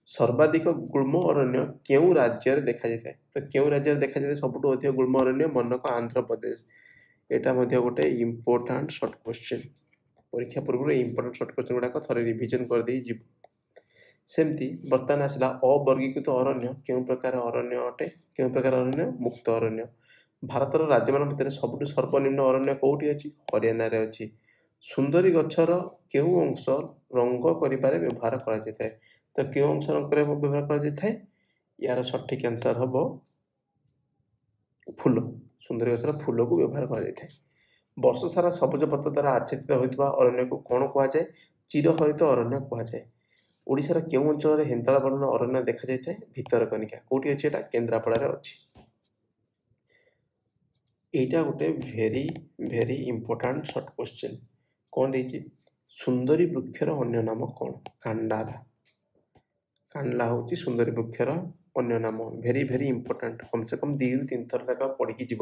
ସର୍ବାଧିକ ଗୁଳ୍ମ ଅରଣ୍ୟ କେଉଁ ରାଜ୍ୟରେ ଦେଖାଯାଇଥାଏ? ତ କେଉଁ ରାଜ୍ୟରେ ଦେଖାଯାଇଥାଏ ସବୁଠୁ ଅଧିକ ଗୁଳ୍ମ ଅରଣ୍ୟ? ମନେରଖ, ଆନ୍ଧ୍ରପ୍ରଦେଶ। ଏଇଟା ମଧ୍ୟ ଗୋଟେ ଇମ୍ପୋର୍ଟାଣ୍ଟ ସର୍ଟ କ୍ୱେଶ୍ଚିନ୍। ପରୀକ୍ଷା ପୂର୍ବରୁ ଏଇ ଇମ୍ପୋର୍ଟାଣ୍ଟ ସର୍ଟ କ୍ୱେଶ୍ଚିନ୍ ଗୁଡ଼ାକ ଥରେ ରିଭିଜନ୍ କରିଦେଇ ଯିବ। ସେମିତି ବର୍ତ୍ତମାନ ଆସିଲା ଅବର୍ଗୀକୃତ ଅରଣ୍ୟ କେଉଁ ପ୍ରକାର ଅରଣ୍ୟ ଅଟେ? କେଉଁ ପ୍ରକାର ଅରଣ୍ୟ? ମୁକ୍ତ ଅରଣ୍ୟ। ଭାରତର ରାଜ୍ୟମାନଙ୍କ ଭିତରେ ସବୁଠୁ ସର୍ବନିମ୍ନ ଅରଣ୍ୟ କେଉଁଠି ଅଛି? ହରିୟାଣାରେ ଅଛି। ସୁନ୍ଦରୀ ଗଛର କେଉଁ ଅଂଶ ରଙ୍ଗ କରିବାରେ ବ୍ୟବହାର କରାଯାଇଥାଏ? ତ କେଉଁ ଅଂଶ ରଙ୍ଗ କରିବା ବ୍ୟବହାର କରାଯାଇଥାଏ? ୟାର ସଠିକ୍ ଆନ୍ସର ହେବ ଫୁଲ। ସୁନ୍ଦରୀ ଗଛର ଫୁଲକୁ ବ୍ୟବହାର କରାଯାଇଥାଏ। ବର୍ଷ ସାରା ସବୁଜ ପତ୍ର ଦ୍ୱାରା ଆଚ୍ଛାଦିତ ହୋଇଥିବା ଅରଣ୍ୟକୁ କ'ଣ କୁହାଯାଏ? ଚିରହରିତ ଅରଣ୍ୟ କୁହାଯାଏ। ଓଡ଼ିଶାର କେଉଁ ଅଞ୍ଚଳରେ ହେନ୍ତାଳ ବର୍ଣ୍ଣର ଅରଣ୍ୟ ଦେଖାଯାଇଥାଏ? ଭିତରକନିକା। କେଉଁଠି ଅଛି ଏଇଟା? କେନ୍ଦ୍ରାପଡ଼ାରେ ଅଛି। ଏଇଟା ଗୋଟେ ଭେରି ଇମ୍ପୋର୍ଟାଣ୍ଟ ସର୍ଟ କ୍ୱେଶ୍ଚିନ୍। କ'ଣ ଦେଇଛି? ସୁନ୍ଦରୀ ବୃକ୍ଷର ଅନ୍ୟ ନାମ କ'ଣ? କାଣ୍ଡାଲା। କାଣ୍ଡଲା ହେଉଛି ସୁନ୍ଦରୀ ବୃକ୍ଷର ଅନ୍ୟ ନାମ। Very important. କମ୍ ସେ କମ୍ 2ରୁ 3 ଥର ଲେଖା ପଢ଼ିକି ଯିବ।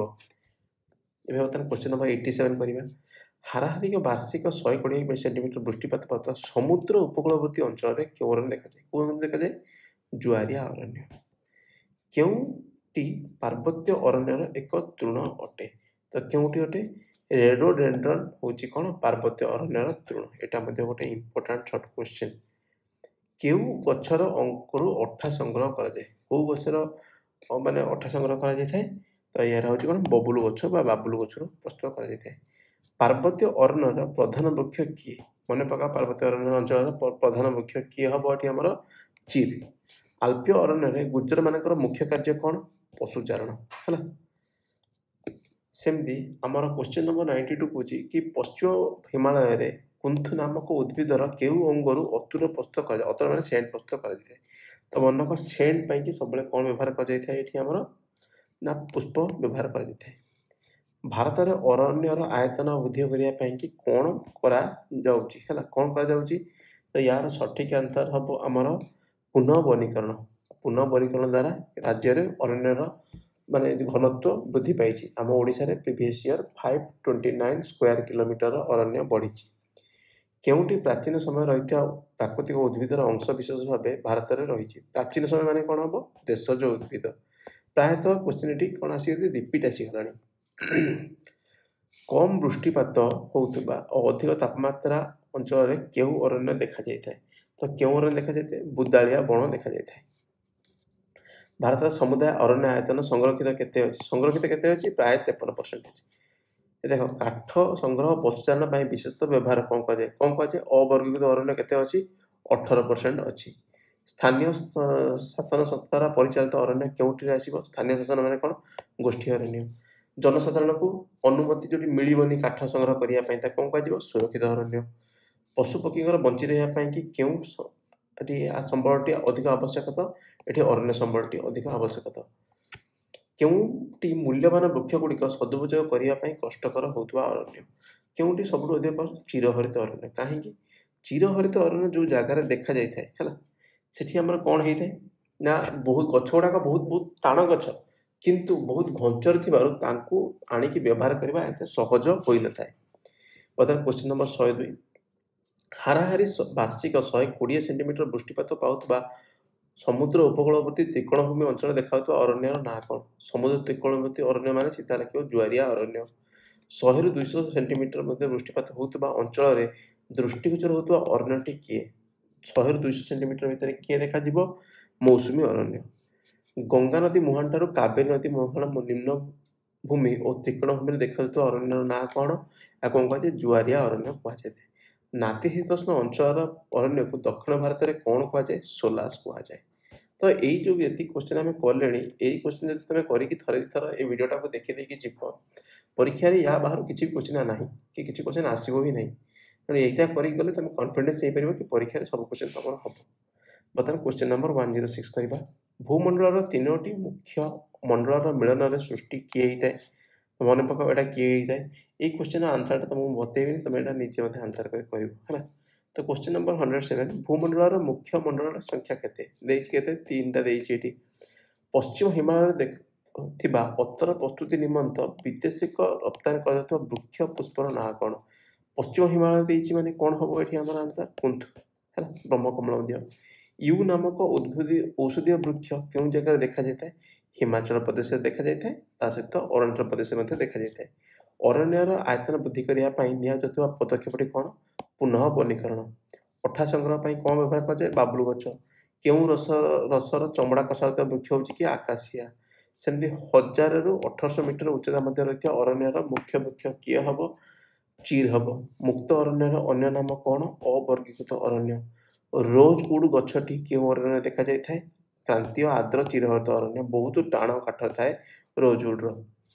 ଏବେ ବର୍ତ୍ତମାନ କ୍ୱେଶ୍ଚିନ୍ ନମ୍ବର 87 କରିବା। ହାରାହାରି ବାର୍ଷିକ 120 ସେଣ୍ଟିମିଟର ବୃଷ୍ଟିପାତ ପାଉଥିବା ସମୁଦ୍ର ଉପକୂଳବର୍ତ୍ତୀ ଅଞ୍ଚଳରେ କେଉଁ ଅରଣ୍ୟ ଦେଖାଯାଏ? କେଉଁ ଅରଣ୍ୟ ଦେଖାଯାଏ? ଜୁଆରିଆ ଅରଣ୍ୟ। କେଉଁଟି ପାର୍ବତ୍ୟ ଅରଣ୍ୟର ଏକ ତୃଣ ଅଟେ? ତ କେଉଁଟି ଅଟେ? ରେଡୋଡେଣ୍ଡ୍ରନ୍ ହେଉଛି କ'ଣ? ପାର୍ବତ୍ୟ ଅରଣ୍ୟର ତୃଣ। ଏଇଟା ମଧ୍ୟ ଗୋଟେ ଇମ୍ପୋର୍ଟାଣ୍ଟ ସର୍ଟ କ୍ୱେଶ୍ଚିନ୍। କେଉଁ ଗଛର ଅଙ୍କରୁ ଅଠା ସଂଗ୍ରହ କରାଯାଏ? କେଉଁ ଗଛର ମାନେ ଅଠା ସଂଗ୍ରହ କରାଯାଇଥାଏ? ତ ଏହାର ହେଉଛି କ'ଣ? ବବୁଲ ଗଛ ବା ବାବୁଲ ଗଛରୁ ପ୍ରସ୍ତୁତ କରାଯାଇଥାଏ। ପାର୍ବତ୍ୟ ଅରଣ୍ୟର ପ୍ରଧାନ ବୃକ୍ଷ କିଏ? ମନେ ପକା, ପାର୍ବତ୍ୟ ଅରଣ୍ୟ ଅଞ୍ଚଳର ପ୍ରଧାନ ବୃକ୍ଷ କିଏ ହେବ? ଏଠି ଆମର ଚିର୍। ଆଲ୍ପୀୟ ଅରଣ୍ୟରେ ଗୁଜ୍ଜରମାନଙ୍କର ମୁଖ୍ୟ କାର୍ଯ୍ୟ କ'ଣ? ପଶୁଚାରଣ। ହେଲା। ସେମିତି ଆମର କ୍ୱେଶ୍ଚିନ୍ ନମ୍ବର 92 କହୁଛି କି ପଶ୍ଚିମ ହିମାଳୟରେ କୁନ୍ଥୁ ନାମକ ଉଦ୍ଭିଦର କେଉଁ ଅଙ୍ଗରୁ ଅତୁର ପ୍ରସ୍ତୁତ କରାଯାଏ? ଅତୁର ମାନେ ସେଣ୍ଟ ପ୍ରସ୍ତୁତ କରାଯାଇଥାଏ। ତ ମନେ ରଖ, ସେଣ୍ଟ ପାଇଁକି ସବୁବେଳେ କ'ଣ ବ୍ୟବହାର କରାଯାଇଥାଏ? ଏଠି ଆମର ନା ପୁଷ୍ପ ବ୍ୟବହାର କରାଯାଇଥାଏ। ଭାରତରେ ଅରଣ୍ୟର ଆୟତନ ବୃଦ୍ଧି କରିବା ପାଇଁକି କ'ଣ କରାଯାଉଛି? ହେଲା, କ'ଣ କରାଯାଉଛି? ତ ୟାର ସଠିକ୍ ଆନ୍ସର୍ ହେବ ଆମର ପୁନଃବନୀକରଣ। ପୁନଃବନୀକରଣ ଦ୍ୱାରା ରାଜ୍ୟରେ ଅରଣ୍ୟର ମାନେ ଘନତ୍ୱ ବୃଦ୍ଧି ପାଇଛି। ଆମ ଓଡ଼ିଶାରେ ପ୍ରିଭିୟସ୍ ଇୟର୍ 529 ସ୍କୋୟାର କିଲୋମିଟର ଅରଣ୍ୟ ବଢ଼ିଛି। କେଉଁଟି ପ୍ରାଚୀନ ସମୟରେ ରହିଥିବା ପ୍ରାକୃତିକ ଉଦ୍ଭିଦର ଅଂଶବିଶେଷ ଭାବେ ଭାରତରେ ରହିଛି? ପ୍ରାଚୀନ ସମୟ ମାନେ କ'ଣ ହେବ? ଦେଶଜ ଉଦ୍ଭିଦ। ପ୍ରାୟତଃ କ୍ୱେଶ୍ଚିନ୍ ଏଠି କ'ଣ ଆସିଗଲି? ରିପିଟ୍ ଆସିଗଲାଣି। କମ୍ ବୃଷ୍ଟିପାତ ହେଉଥିବା ଓ ଅଧିକ ତାପମାତ୍ରା ଅଞ୍ଚଳରେ କେଉଁ ଅରଣ୍ୟ ଦେଖାଯାଇଥାଏ? ତ କେଉଁ ଅରଣ୍ୟ ଦେଖାଯାଇଥାଏ? ବୁଦାଳିଆ ବଣ ଦେଖାଯାଇଥାଏ। ଭାରତର ସମୁଦାୟ ଅରଣ୍ୟ ଆୟତନ ସଂରକ୍ଷିତ କେତେ ଅଛି? ସଂରକ୍ଷିତ କେତେ ଅଛି? ପ୍ରାୟ 53%। ଦେଖ, କାଠ ସଂଗ୍ରହ ପଶୁଚାରଣ ପାଇଁ ବିଶେଷତଃ ବ୍ୟବହାର କ'ଣ କୁହାଯାଏ? କ'ଣ କୁହାଯାଏ? ଅବର୍ଗୀକୃତ ଅରଣ୍ୟ କେତେ ଅଛି? 18% ଅଛି। ସ୍ଥାନୀୟ ଶାସନ ସଂସ୍ଥା ଦ୍ୱାରା ପରିଚାଳିତ ଅରଣ୍ୟ କେଉଁଠିରେ ଆସିବ? ସ୍ଥାନୀୟ ଶାସନ ମାନେ କ'ଣ? ଗୋଷ୍ଠୀ ଅରଣ୍ୟ। ଜନସାଧାରଣଙ୍କୁ ଅନୁମତି ଯେଉଁଠି ମିଳିବନି କାଠ ସଂଗ୍ରହ କରିବା ପାଇଁ, ତାକୁ କ'ଣ କୁହାଯିବ? ସୁରକ୍ଷିତ ଅରଣ୍ୟ। ପଶୁପକ୍ଷୀଙ୍କର ବଞ୍ଚି ରହିବା ପାଇଁକି କେଉଁ ଏଠି ସମ୍ବଳଟି ଅଧିକ ଆବଶ୍ୟକତା? ଏଠି ଅରଣ୍ୟ ସମ୍ବଳଟି ଅଧିକ ଆବଶ୍ୟକତା। କେଉଁଟି ମୂଲ୍ୟବାନ ବୃକ୍ଷଗୁଡ଼ିକ ସଦୁପଯୋଗ କରିବା ପାଇଁ କଷ୍ଟକର ହେଉଥିବା ଅରଣ୍ୟ? କେଉଁଟି ସବୁଠୁ ଅଧିକ? ଚିରହରିତ ଅରଣ୍ୟ। କାହିଁକି? ଚିରହରିତ ଅରଣ୍ୟ ଯେଉଁ ଜାଗାରେ ଦେଖାଯାଇଥାଏ, ହେଲା, ସେଠି ଆମର କ'ଣ ହେଇଥାଏ? ନା ବହୁତ ଗଛ ଗୁଡ଼ାକ ବହୁତ ତାଣ ଗଛ, କିନ୍ତୁ ବହୁତ ଘଞ୍ଚର ଥିବାରୁ ତାଙ୍କୁ ଆଣିକି ବ୍ୟବହାର କରିବା ଏତେ ସହଜ ହୋଇନଥାଏ। ବର୍ତ୍ତମାନ କ୍ୱେଶ୍ଚିନ୍ ନମ୍ବର 102। ହାରାହାରି ବାର୍ଷିକ 120 ସେଣ୍ଟିମିଟର ବୃଷ୍ଟିପାତ ପାଉଥିବା ସମୁଦ୍ର ଉପକୂଳବର୍ତ୍ତୀ ତ୍ରିକୋଣଭୂମି ଅଞ୍ଚଳ ଦେଖାଯାଉଥିବା ଅରଣ୍ୟର ନାଁ କ'ଣ? ସମୁଦ୍ର ତ୍ରିକୋଣବର୍ତ୍ତୀ ଅରଣ୍ୟ ମାନେ ସିଧା ଲେଖିବ ଜୁଆରିଆ ଅରଣ୍ୟ। 100ରୁ 200 ସେଣ୍ଟିମିଟର ମଧ୍ୟରେ ବୃଷ୍ଟିପାତ ହେଉଥିବା ଅଞ୍ଚଳରେ ଦୃଷ୍ଟିଗୋଚର ହେଉଥିବା ଅରଣ୍ୟଟି କିଏ? 100ରୁ 200 ସେଣ୍ଟିମିଟର ଭିତରେ କିଏ ଦେଖାଯିବ? ମୌସୁମୀ ଅରଣ୍ୟ। ଗଙ୍ଗା ନଦୀ ମୁହାଣଠାରୁ କାବେରୀ ନଦୀ ମୁହାଣ ନିମ୍ନ ଭୂମି ଓ ତ୍ରିକୋଣଭୂମିରେ ଦେଖାଯାଉଥିବା ଅରଣ୍ୟର ନାଁ କ'ଣ? ଆଉ କ'ଣ କୁହାଯାଏ? ଜୁଆରିଆ ଅରଣ୍ୟ କୁହାଯାଇଥାଏ। ନାତିଶୀତୋଷ୍ଣ ଅଞ୍ଚଳର ଅରଣ୍ୟକୁ ଦକ୍ଷିଣ ଭାରତରେ କ'ଣ କୁହାଯାଏ? ସୋଲାସ୍ କୁହାଯାଏ। ତ ଏଇ ଯେଉଁ ଏତିକି କ୍ୱେଶ୍ଚିନ୍ ଆମେ କଲେଣି, ଏଇ କ୍ୱେଶ୍ଚିନ୍ ଯଦି ତୁମେ କରିକି ଥରେ ଦୁଇ ଥର এই ଭିଡ଼ିଓଟାକୁ ଦେଖିଦେଇକି ଯିବ, ପରୀକ୍ଷାରେ ୟା ବାହାରୁ କିଛି ବି କ୍ୱେଶ୍ଚିନ୍ ନାହିଁ କି କିଛି କ୍ୱେଶ୍ଚିନ୍ ଆସିବ ବି ନାହିଁ। ତେଣୁ ଏଇଟା କରିକି ଗଲେ ତୁମେ କନଫିଡେନ୍ସ ହେଇପାରିବ କି ପରୀକ୍ଷାରେ ସବୁ କ୍ୱେଶ୍ଚିନ୍ ତୁମର ହେବ। ବର୍ତ୍ତମାନ କ୍ୱେଶ୍ଚିନ୍ ନମ୍ବର 106 କରିବା। ଭୂମଣ୍ଡଳର 3ଟି ମୁଖ୍ୟ ମଣ୍ଡଳର ମିଳନରେ ସୃଷ୍ଟି କିଏ ହେଇଥାଏ? ମନେ ପକାଅ, ଏଇଟା କିଏ ହେଇଥାଏ? এই କ୍ୱେଶ୍ଚିନ୍ର ଆନ୍ସର୍ଟା ତୁମକୁ ବତେଇବିନି, ତୁମେ ଏଇଟା ନିଜେ ମଧ୍ୟ ଆନ୍ସର୍ କରି କହିବ, ହେଲା। ତ କ୍ୱେଶ୍ଚିନ୍ ନମ୍ବର 107। ଭୂମଣ୍ଡଳର ମୁଖ୍ୟ ମଣ୍ଡଳର ସଂଖ୍ୟା କେତେ? ଦେଇଛି କେତେ? 3ଟା ଦେଇଛି ଏଠି। ପଶ୍ଚିମ ହିମାଳୟରେ ଥିବା ଅତର ପ୍ରସ୍ତୁତି ନିମନ୍ତେ ବିଦେଶିକ ରପ୍ତାନି କରାଯାଉଥିବା ବୃକ୍ଷ ପୁଷ୍ପର ନାଁ କ'ଣ? ପଶ୍ଚିମ ହିମାଳୟ ଦେଇଛି ମାନେ କ'ଣ ହେବ ଏଠି ଆମର ଆନ୍ସର୍? କୁନ୍ଥୁ, ହେଲା, ବ୍ରହ୍ମକମଳ ମଧ୍ୟ। ୟୁ ନାମକ ଔଷଧୀୟ ବୃକ୍ଷ କେଉଁ ଜାଗାରେ ଦେଖାଯାଇଥାଏ? ହିମାଚଳ ପ୍ରଦେଶରେ ଦେଖାଯାଇଥାଏ। ତା ସହିତ ଅରୁଣାଚଳ ପ୍ରଦେଶରେ ମଧ୍ୟ ଦେଖାଯାଇଥାଏ। ଅରଣ୍ୟର ଆୟତନ ବୃଦ୍ଧି କରିବା ପାଇଁ ନିଆଯାଉଥିବା ପଦକ୍ଷେପଟି କ'ଣ? ପୁନଃବନୀକରଣ। ଅଠା ସଂଗ୍ରହ ପାଇଁ କ'ଣ ବ୍ୟବହାର କରାଯାଏ? ବାବୁଲ ଗଛ। କେଉଁ ରସର ଚମଡ଼ା କଷା ହେଉଥିବା ବୃକ୍ଷ ହେଉଛି କି? ଆକାଶିଆ। ସେମିତି 1000ରୁ 1800 ମିଟର ଉଚ୍ଚତା ମଧ୍ୟ ରହିଥିବା ଅରଣ୍ୟର ମୁଖ୍ୟ ବୃକ୍ଷ କିଏ ହେବ? ଚିର୍ ହେବ। ମୁକ୍ତ ଅରଣ୍ୟର ଅନ୍ୟ ନାମ କ'ଣ? ଅବର୍ଗୀକୃତ ଅରଣ୍ୟ। ରୋଜଉଡ୍ ଗଛଟି କେଉଁ ଅରଣ୍ୟରେ ଦେଖାଯାଇଥାଏ? କ୍ରାନ୍ତୀୟ ଆର୍ଦ୍ର ଚିରହରିତ ଅରଣ୍ୟ। ବହୁତ ଟାଣ କାଠ ଥାଏ ରୋଜଉଡ୍ର।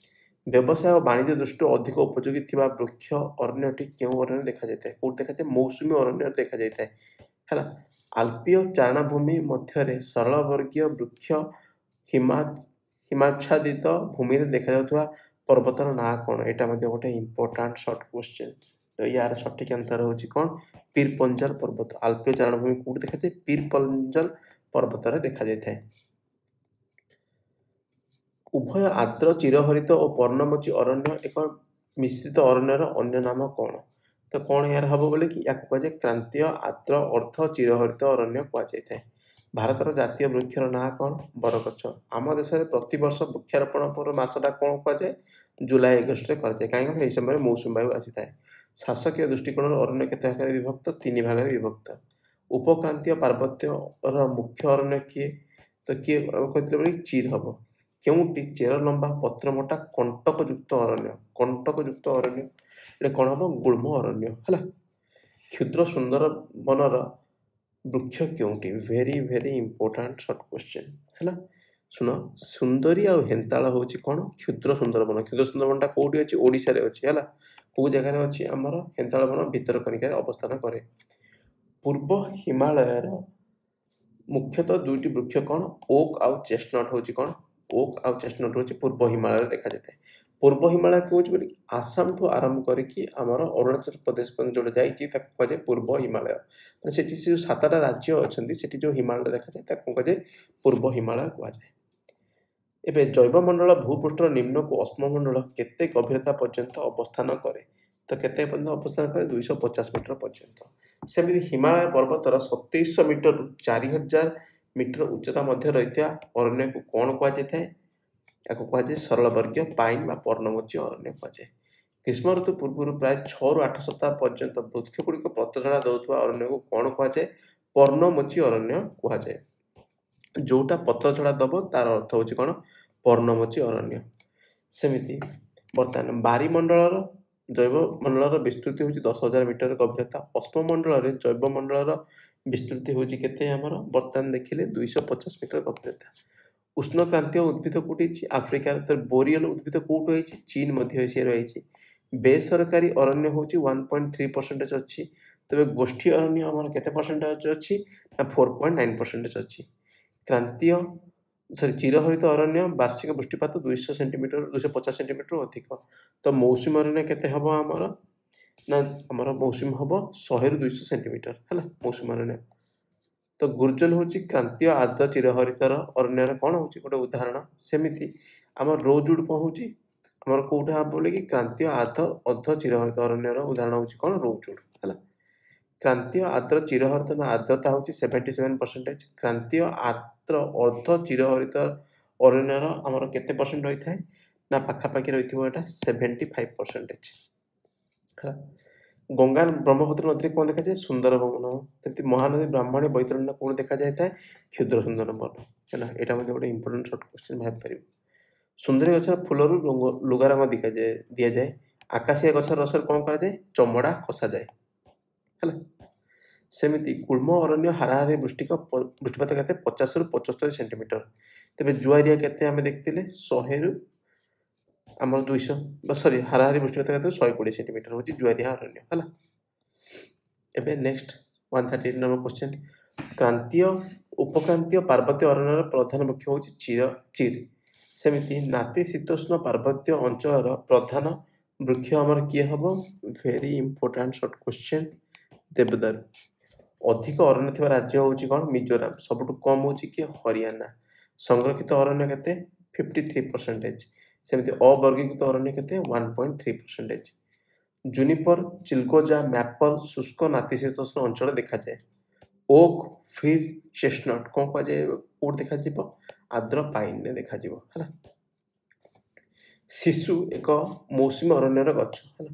ବ୍ୟବସାୟ ଓ ବାଣିଜ୍ୟ ଦୃଷ୍ଟିରୁ ଅଧିକ ଉପଯୋଗୀ ଥିବା ବୃକ୍ଷ ଅରଣ୍ୟଟି କେଉଁ ଅରଣ୍ୟରେ ଦେଖାଯାଇଥାଏ? କେଉଁଠି ଦେଖାଯାଏ? ମୌସୁମୀ ଅରଣ୍ୟରେ ଦେଖାଯାଇଥାଏ, ହେଲା। ଆଲ୍ପୀୟ ଚାରଣାଭୂମି ମଧ୍ୟରେ ସରଳବର୍ଗୀୟ ବୃକ୍ଷ ହିମାଚ୍ଛାଦିତ ଭୂମିରେ ଦେଖାଯାଉଥିବା ପର୍ବତର ନାଁ କ'ଣ? ଏଇଟା ମଧ୍ୟ ଗୋଟେ ଇମ୍ପୋର୍ଟାଣ୍ଟ ସର୍ଟ କ୍ୱେଶ୍ଚିନ୍। ତ ୟାର ସଠିକ୍ ଆନ୍ସର୍ ହେଉଛି କ'ଣ? ପୀର ପଞ୍ଜାଲ ପର୍ବତ। ଆଲ୍ପୀୟ ଚାରଣାଭୂମି କେଉଁଠି ଦେଖାଯାଏ? ପୀର ପଞ୍ଜାଲ ପର୍ବତରେ ଦେଖାଯାଇଥାଏ। ଉଭୟ ଆର୍ଦ୍ର ଚିରହରିତ ଓ ପର୍ଣ୍ଣମୋଚୀ ଅରଣ୍ୟ ଏକ ମିଶ୍ରିତ ଅରଣ୍ୟର ଅନ୍ୟ ନାମ କ'ଣ? ତ କ'ଣ ଏହାର ହେବ ବୋଲି କି ୟାକୁ କୁହାଯାଏ କ୍ରାନ୍ତୀୟ ଆର୍ଦ୍ର ଅର୍ଦ୍ଧ ଚିରହରିତ ଅରଣ୍ୟ କୁହାଯାଇଥାଏ। ଭାରତର ଜାତୀୟ ବୃକ୍ଷର ନାଁ କ'ଣ? ବରଗଛ। ଆମ ଦେଶରେ ପ୍ରତିବର୍ଷ ବୃକ୍ଷାରୋପଣ ମାସଟା କ'ଣ କୁହାଯାଏ? ଜୁଲାଇ ଅଗଷ୍ଟରେ କରାଯାଏ। କାହିଁକି ନା ଏହି ସମୟରେ ମୌସୁମୀ ବାୟୁ ଆସିଥାଏ। ଶାସକୀୟ ଦୃଷ୍ଟିକୋଣରୁ ଅରଣ୍ୟ କେତେ ଭାଗରେ ବିଭକ୍ତ? 3 ଭାଗରେ ବିଭକ୍ତ। ଉପକ୍ରାନ୍ତୀୟ ପାର୍ବତ୍ୟର ମୁଖ୍ୟ ଅରଣ୍ୟ କିଏ? ତ କିଏ କହିଥିଲେ ବୋଲି ଚିର୍ ହେବ। କେଉଁଟି ଚେର ଲମ୍ବା ପତ୍ର ମୋଟା କଣ୍ଟକଯୁକ୍ତ ଅରଣ୍ୟ? କଣ୍ଟକଯୁକ୍ତ ଅରଣ୍ୟ ଏଇଟା କ'ଣ ହେବ? ଗୁଳ୍ମ ଅରଣ୍ୟ ହେଲା। କ୍ଷୁଦ୍ର ସୁନ୍ଦର ବନର ବୃକ୍ଷ କେଉଁଟି? Very very important short question ହେଲା। ଶୁଣ, ସୁନ୍ଦରୀ ଆଉ ହେନ୍ତାଳ ହେଉଛି କ'ଣ? କ୍ଷୁଦ୍ର ସୁନ୍ଦରବନ। କ୍ଷୁଦ୍ର ସୁନ୍ଦରବନଟା କେଉଁଠି ଅଛି? ଓଡ଼ିଶାରେ ଅଛି ହେଲା। କେଉଁ ଜାଗାରେ ଅଛି? ଆମର ହେନ୍ତାଳ ବନ ଭିତରକନିକାରେ ଅବସ୍ଥାନ କରେ। ପୂର୍ବ ହିମାଳୟର ମୁଖ୍ୟତଃ ଦୁଇଟି ବୃକ୍ଷ କ'ଣ? ଓକ୍ ଆଉ ଚେଷ୍ଟନଟ୍ ହେଉଛି କ'ଣ? ଓକ୍ ଆଉ ଚେଷ୍ଟନଟ୍ ହେଉଛି ପୂର୍ବ ହିମାଳୟରେ ଦେଖାଯାଇଥାଏ। ପୂର୍ବ ହିମାଳୟ କେଉଁଠି ବୋଲି ଆସାମଠୁ ଆରମ୍ଭ କରିକି ଆମର ଅରୁଣାଚଳ ପ୍ରଦେଶ ପର୍ଯ୍ୟନ୍ତ ଯେଉଁଟା ଯାଇଛି ତାକୁ କୁହାଯାଏ ପୂର୍ବ ହିମାଳୟ। ମାନେ ସେଠି ଯେଉଁ 7ଟା ରାଜ୍ୟ ଅଛନ୍ତି ସେଠି ଯେଉଁ ହିମାଳୟ ଦେଖାଯାଏ ତାକୁ କୁହାଯାଏ ପୂର୍ବ ହିମାଳୟ କୁହାଯାଏ। ଏବେ ଜୈବମଣ୍ଡଳ ଭୂପୃଷ୍ଠର ନିମ୍ନକୁ ଅଶ୍ମମଣ୍ଡଳ କେତେ ଗଭୀରତା ପର୍ଯ୍ୟନ୍ତ ଅବସ୍ଥାନ କରେ? ତ କେତେ ପର୍ଯ୍ୟନ୍ତ ଅବସ୍ଥାନ କରେ? 250 ମିଟର ପର୍ଯ୍ୟନ୍ତ। ସେମିତି ହିମାଳୟ ପର୍ବତର 2700 ମିଟରରୁ 4000 ମିଟର ଉଚ୍ଚତା ମଧ୍ୟ ରହିଥିବା ଅରଣ୍ୟକୁ କ'ଣ କୁହାଯାଇଥାଏ? ୟାକୁ କୁହାଯାଏ ସରଳବର୍ଗୀୟ ପାଇନ୍ ବା ପର୍ଣ୍ଣମୋଚୀ ଅରଣ୍ୟ କୁହାଯାଏ। ଗ୍ରୀଷ୍ମ ଋତୁ ପୂର୍ବରୁ ପ୍ରାୟ 6ରୁ 8 ସପ୍ତାହ ପର୍ଯ୍ୟନ୍ତ ବୃକ୍ଷଗୁଡ଼ିକ ପତ୍ରଝଡ଼ା ଦେଉଥିବା ଅରଣ୍ୟକୁ କ'ଣ କୁହାଯାଏ? ପର୍ଣ୍ଣମୋଚୀ ଅରଣ୍ୟ କୁହାଯାଏ। ଯେଉଁଟା ପତ୍ରଝଡ଼ା ଦେବ ତାର ଅର୍ଥ ହେଉଛି କ'ଣ? ପର୍ଣ୍ଣମୋଚୀ ଅରଣ୍ୟ। ସେମିତି ବର୍ତ୍ତମାନ ବାରିମଣ୍ଡଳର ଜୈବମଣ୍ଡଳର ବିସ୍ତୃତି ହେଉଛି 10,000 ମିଟର ଗଭୀରତା। ଅଶ୍ମମଣ୍ଡଳରେ ଜୈବମଣ୍ଡଳର ବିସ୍ତୃତି ହେଉଛି କେତେ? ଆମର ବର୍ତ୍ତମାନ ଦେଖିଲେ 250 ମିଟର ଗଭୀରତା। ଉଷ୍ଣକ୍ରାନ୍ତୀୟ ଉଦ୍ଭିଦ କେଉଁଠି ହେଇଛି? ଆଫ୍ରିକାର। ତ ବୋରିଅଲ ଉଦ୍ଭିଦ କେଉଁଠୁ ହେଇଛି? ଚୀନ ମଧ୍ୟ ଏସିଆରୁ ହେଇଛି। ବେସରକାରୀ ଅରଣ୍ୟ ହେଉଛି 1.3% ଅଛି। ତେବେ ଗୋଷ୍ଠୀ ଅରଣ୍ୟ ଆମର କେତେ ପରସେଣ୍ଟେଜ ଅଛି? ନା 4.9% ଅଛି। ଚିରହରିତ ଅରଣ୍ୟ ବାର୍ଷିକ ବୃଷ୍ଟିପାତ 200 ସେଣ୍ଟିମିଟର 250 ସେଣ୍ଟିମିଟରରୁ ଅଧିକ। ତ ମୌସୁମୀ ଅରଣ୍ୟ କେତେ ହେବ ଆମର? ନା ଆମର ମୌସୁମୀ ହେବ 100ରୁ 200 ସେଣ୍ଟିମିଟର ହେଲା ମୌସୁମୀ ଅରଣ୍ୟ। ତ ଗୁର୍ଜନ ହେଉଛି କ୍ରାନ୍ତୀୟ ଆର୍ଦ୍ର ଚିରହରିତର ଅରଣ୍ୟର କ'ଣ ହେଉଛି? ଗୋଟେ ଉଦାହରଣ। ସେମିତି ଆମର ରୋଜଉଡ୍ କ'ଣ ହେଉଛି? ଆମର କେଉଁଟା ହେବ ବୋଲି କି କ୍ରାନ୍ତୀୟ ଅର୍ଦ୍ଧ ଚିରହରିତ ଅରଣ୍ୟର ଉଦାହରଣ ହେଉଛି କ'ଣ? ରୋଜଉଡ୍ ହେଲା। କ୍ରାନ୍ତୀୟ ଆର୍ଦ୍ର ଚିରହରିତ ଆର୍ଦ୍ରତା ହେଉଛି 77%। କ୍ରାନ୍ତୀୟ ଆର୍ଦ୍ର ଅର୍ଦ୍ଧ ଚିରହରିତ ଅରଣ୍ୟର ଆମର କେତେ ପରସେଣ୍ଟ ରହିଥାଏ? ନା ପାଖାପାଖି ରହିଥିବ ଏଇଟା 75% ହେଲା। ଗଙ୍ଗା ବ୍ରହ୍ମପୁତ୍ର ନଦୀରେ କ'ଣ ଦେଖାଯାଏ? ସୁନ୍ଦରବନ। ସେମିତି ମହାନଦୀ ବ୍ରାହ୍ମଣୀ ବୈତରଣୀ କେଉଁଠି ଦେଖାଯାଇଥାଏ? କ୍ଷୁଦ୍ର ସୁନ୍ଦରବନ ହେଲା। ଏଇଟା ମଧ୍ୟ ଗୋଟେ ଇମ୍ପୋର୍ଟାଣ୍ଟ ସର୍ଟ କ୍ୱେଶ୍ଚନ୍ ଭାବିପାରିବ। ସୁନ୍ଦରୀ ଗଛର ଫୁଲରୁ ଲୁଗା ରଙ୍ଗ ଦିଆଯାଏ। ଆକାଶିଆ ଗଛର ରସରେ କ'ଣ କରାଯାଏ? ଚମଡ଼ା ଖସାଯାଏ ହେଲା। ସେମିତି ଗୁଳ୍ମ ଅରଣ୍ୟ ହାରାହାରି ବୃଷ୍ଟିପାତ କେତେ? 50ରୁ 75 ସେଣ୍ଟିମିଟର। ତେବେ ଜୁଆରିଆ କେତେ ଆମେ ଦେଖିଥିଲେ? 100ରୁ ଆମର 200 ହାରାହାରି ବୃଷ୍ଟିପାତ କେତେ? 120 ସେଣ୍ଟିମିଟର ହେଉଛି ଜୁଆରିଆ ଅରଣ୍ୟ ହେଲା। ଏବେ ନେକ୍ସଟ 138 ନମ୍ବର କ୍ୱେଶ୍ଚନ୍। ଉପକ୍ରାନ୍ତୀୟ ପାର୍ବତ୍ୟ ଅରଣ୍ୟର ପ୍ରଧାନ ବୃକ୍ଷ ହେଉଛି ଚିର୍। ସେମିତି ନାତିଶୀତୋଷ୍ଣ ପାର୍ବତ୍ୟ ଅଞ୍ଚଳର ପ୍ରଧାନ ବୃକ୍ଷ ଆମର କିଏ ହେବ? Very important short question. ଦେବଦାରୁ। ଅଧିକ ଅରଣ୍ୟ ଥିବା ରାଜ୍ୟ ହେଉଛି କ'ଣ? ମିଜୋରାମ। ସବୁଠୁ କମ୍ ହେଉଛି କିଏ? ହରିୟାଣା। ସଂରକ୍ଷିତ ଅରଣ୍ୟ କେତେ? 53%। ସେମିତି ଅବର୍ଗୀକୃତ ଅରଣ୍ୟ କେତେ? 1.3%। ଜୁନିପର, ଚିଲଗୋଜା, ମ୍ୟାପଲ ଶୁଷ୍କ ନାତିଶୀତୋଷ୍ଣ ଅଞ୍ଚଳ ଦେଖାଯାଏ। ଓକ୍, ଫିର୍, ଚେଷ୍ଟନଟ୍ କ'ଣ କୁହାଯାଏ? କେଉଁଠି ଦେଖାଯିବ? ଆର୍ଦ୍ର ପାଇନରେ ଦେଖାଯିବ ହେଲା। ଶିଶୁ ଏକ ମୌସୁମୀ ଅରଣ୍ୟର ଗଛ ହେଲା।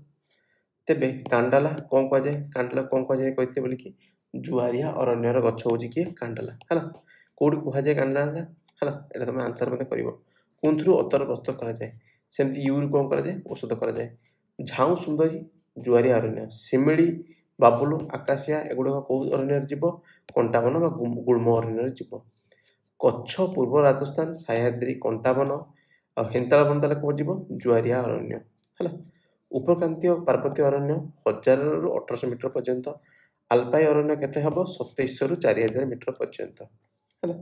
ତେବେ କାଣ୍ଡାଲା କ'ଣ କୁହାଯାଏ? କାଣ୍ଡାଲା କ'ଣ କୁହାଯାଏ କହିଥିଲେ ବୋଲିକି? ଜୁଆରିଆ ଅରଣ୍ୟର ଗଛ ହେଉଛି କିଏ? କାଣ୍ଡାଲା ହେଲା। କେଉଁଠି କୁହାଯାଏ କାଣ୍ଡାଲା ହେଲା? ଏଇଟା ତୁମେ ଆନ୍ସର ମଧ୍ୟ କରିବ। କୁନ୍ଥରୁ ଅତର ପ୍ରସ୍ତୁତ କରାଯାଏ। ସେମିତି ୟୁରୁ କ'ଣ କରାଯାଏ? ଔଷଧ କରାଯାଏ। ଝାଉଁ ସୁନ୍ଦରୀ ଜୁଆରିଆ ଅରଣ୍ୟ। ଶିମିଳି, ବାବୁଲ, ଆକାଶିଆ ଏଗୁଡ଼ାକ କେଉଁ ଅରଣ୍ୟରେ ଯିବ? କଣ୍ଟାବନ ବା ଗୁଳ୍ମ ଅରଣ୍ୟରେ ଯିବ। କଚ୍ଛ ପୂର୍ବ ରାଜସ୍ଥାନ, ସାହ୍ୟାଦ୍ରୀ, କଣ୍ଟାବନ ଆଉ ହେନ୍ତାଳ ବନ ତାହେଲେ କେଉଁ ଯିବ? ଜୁଆରିଆ ଅରଣ୍ୟ ହେଲା। ଉପକ୍ରାନ୍ତୀୟ ପାର୍ବତ୍ୟ ଅରଣ୍ୟ 1000ରୁ 1800 ମିଟର ପର୍ଯ୍ୟନ୍ତ। ଆଲପାଇ ଅରଣ୍ୟ କେତେ ହେବ? 2700ରୁ 4000 ମିଟର ପର୍ଯ୍ୟନ୍ତ ହେଲା।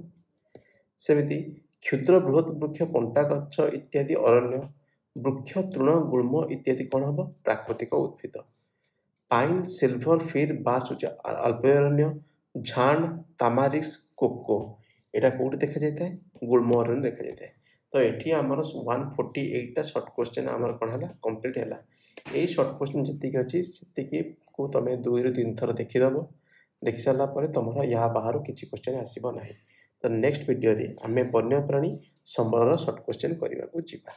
ସେମିତି କ୍ଷୁଦ୍ର ବୃହତ୍ ବୃକ୍ଷ, କଣ୍ଟା ଗଛ ଇତ୍ୟାଦି ଅରଣ୍ୟ। ବୃକ୍ଷ, ତୃଣ, ଗୁଳ୍ମ ଇତ୍ୟାଦି କ'ଣ ହେବ? ପ୍ରାକୃତିକ ଉଦ୍ଭିଦ। ପାଇନ୍, ସିଲଭର, ଫିର୍, ବାର୍ସ ହେଉଛି ଆଲପାଇ ଅରଣ୍ୟ। ଝାଣ୍ଡ, ତାମାରିସ୍କ, କୋକୋ ଏଇଟା କେଉଁଠି ଦେଖାଯାଇଥାଏ? ଗୁଳ୍ମ ଅରଣ୍ୟ ଦେଖାଯାଇଥାଏ। ତ ଏଠି ଆମର 148ଟା ସର୍ଟ କ୍ୱେଶ୍ଚନ୍ ଆମର କ'ଣ ହେଲା? କମ୍ପ୍ଲିଟ୍ ହେଲା। यही सर्ट क्वेश्चन जी अच्छी से को तुम 2 ରୁ 3 थर देखीदेव देखी सारापर तुम या बाहर किसी क्वेश्चन आसब ना। तो नेक्स्ट वीडियो आम वन्यप्राणी संबल सर्ट क्वेश्चन करने को जीवा।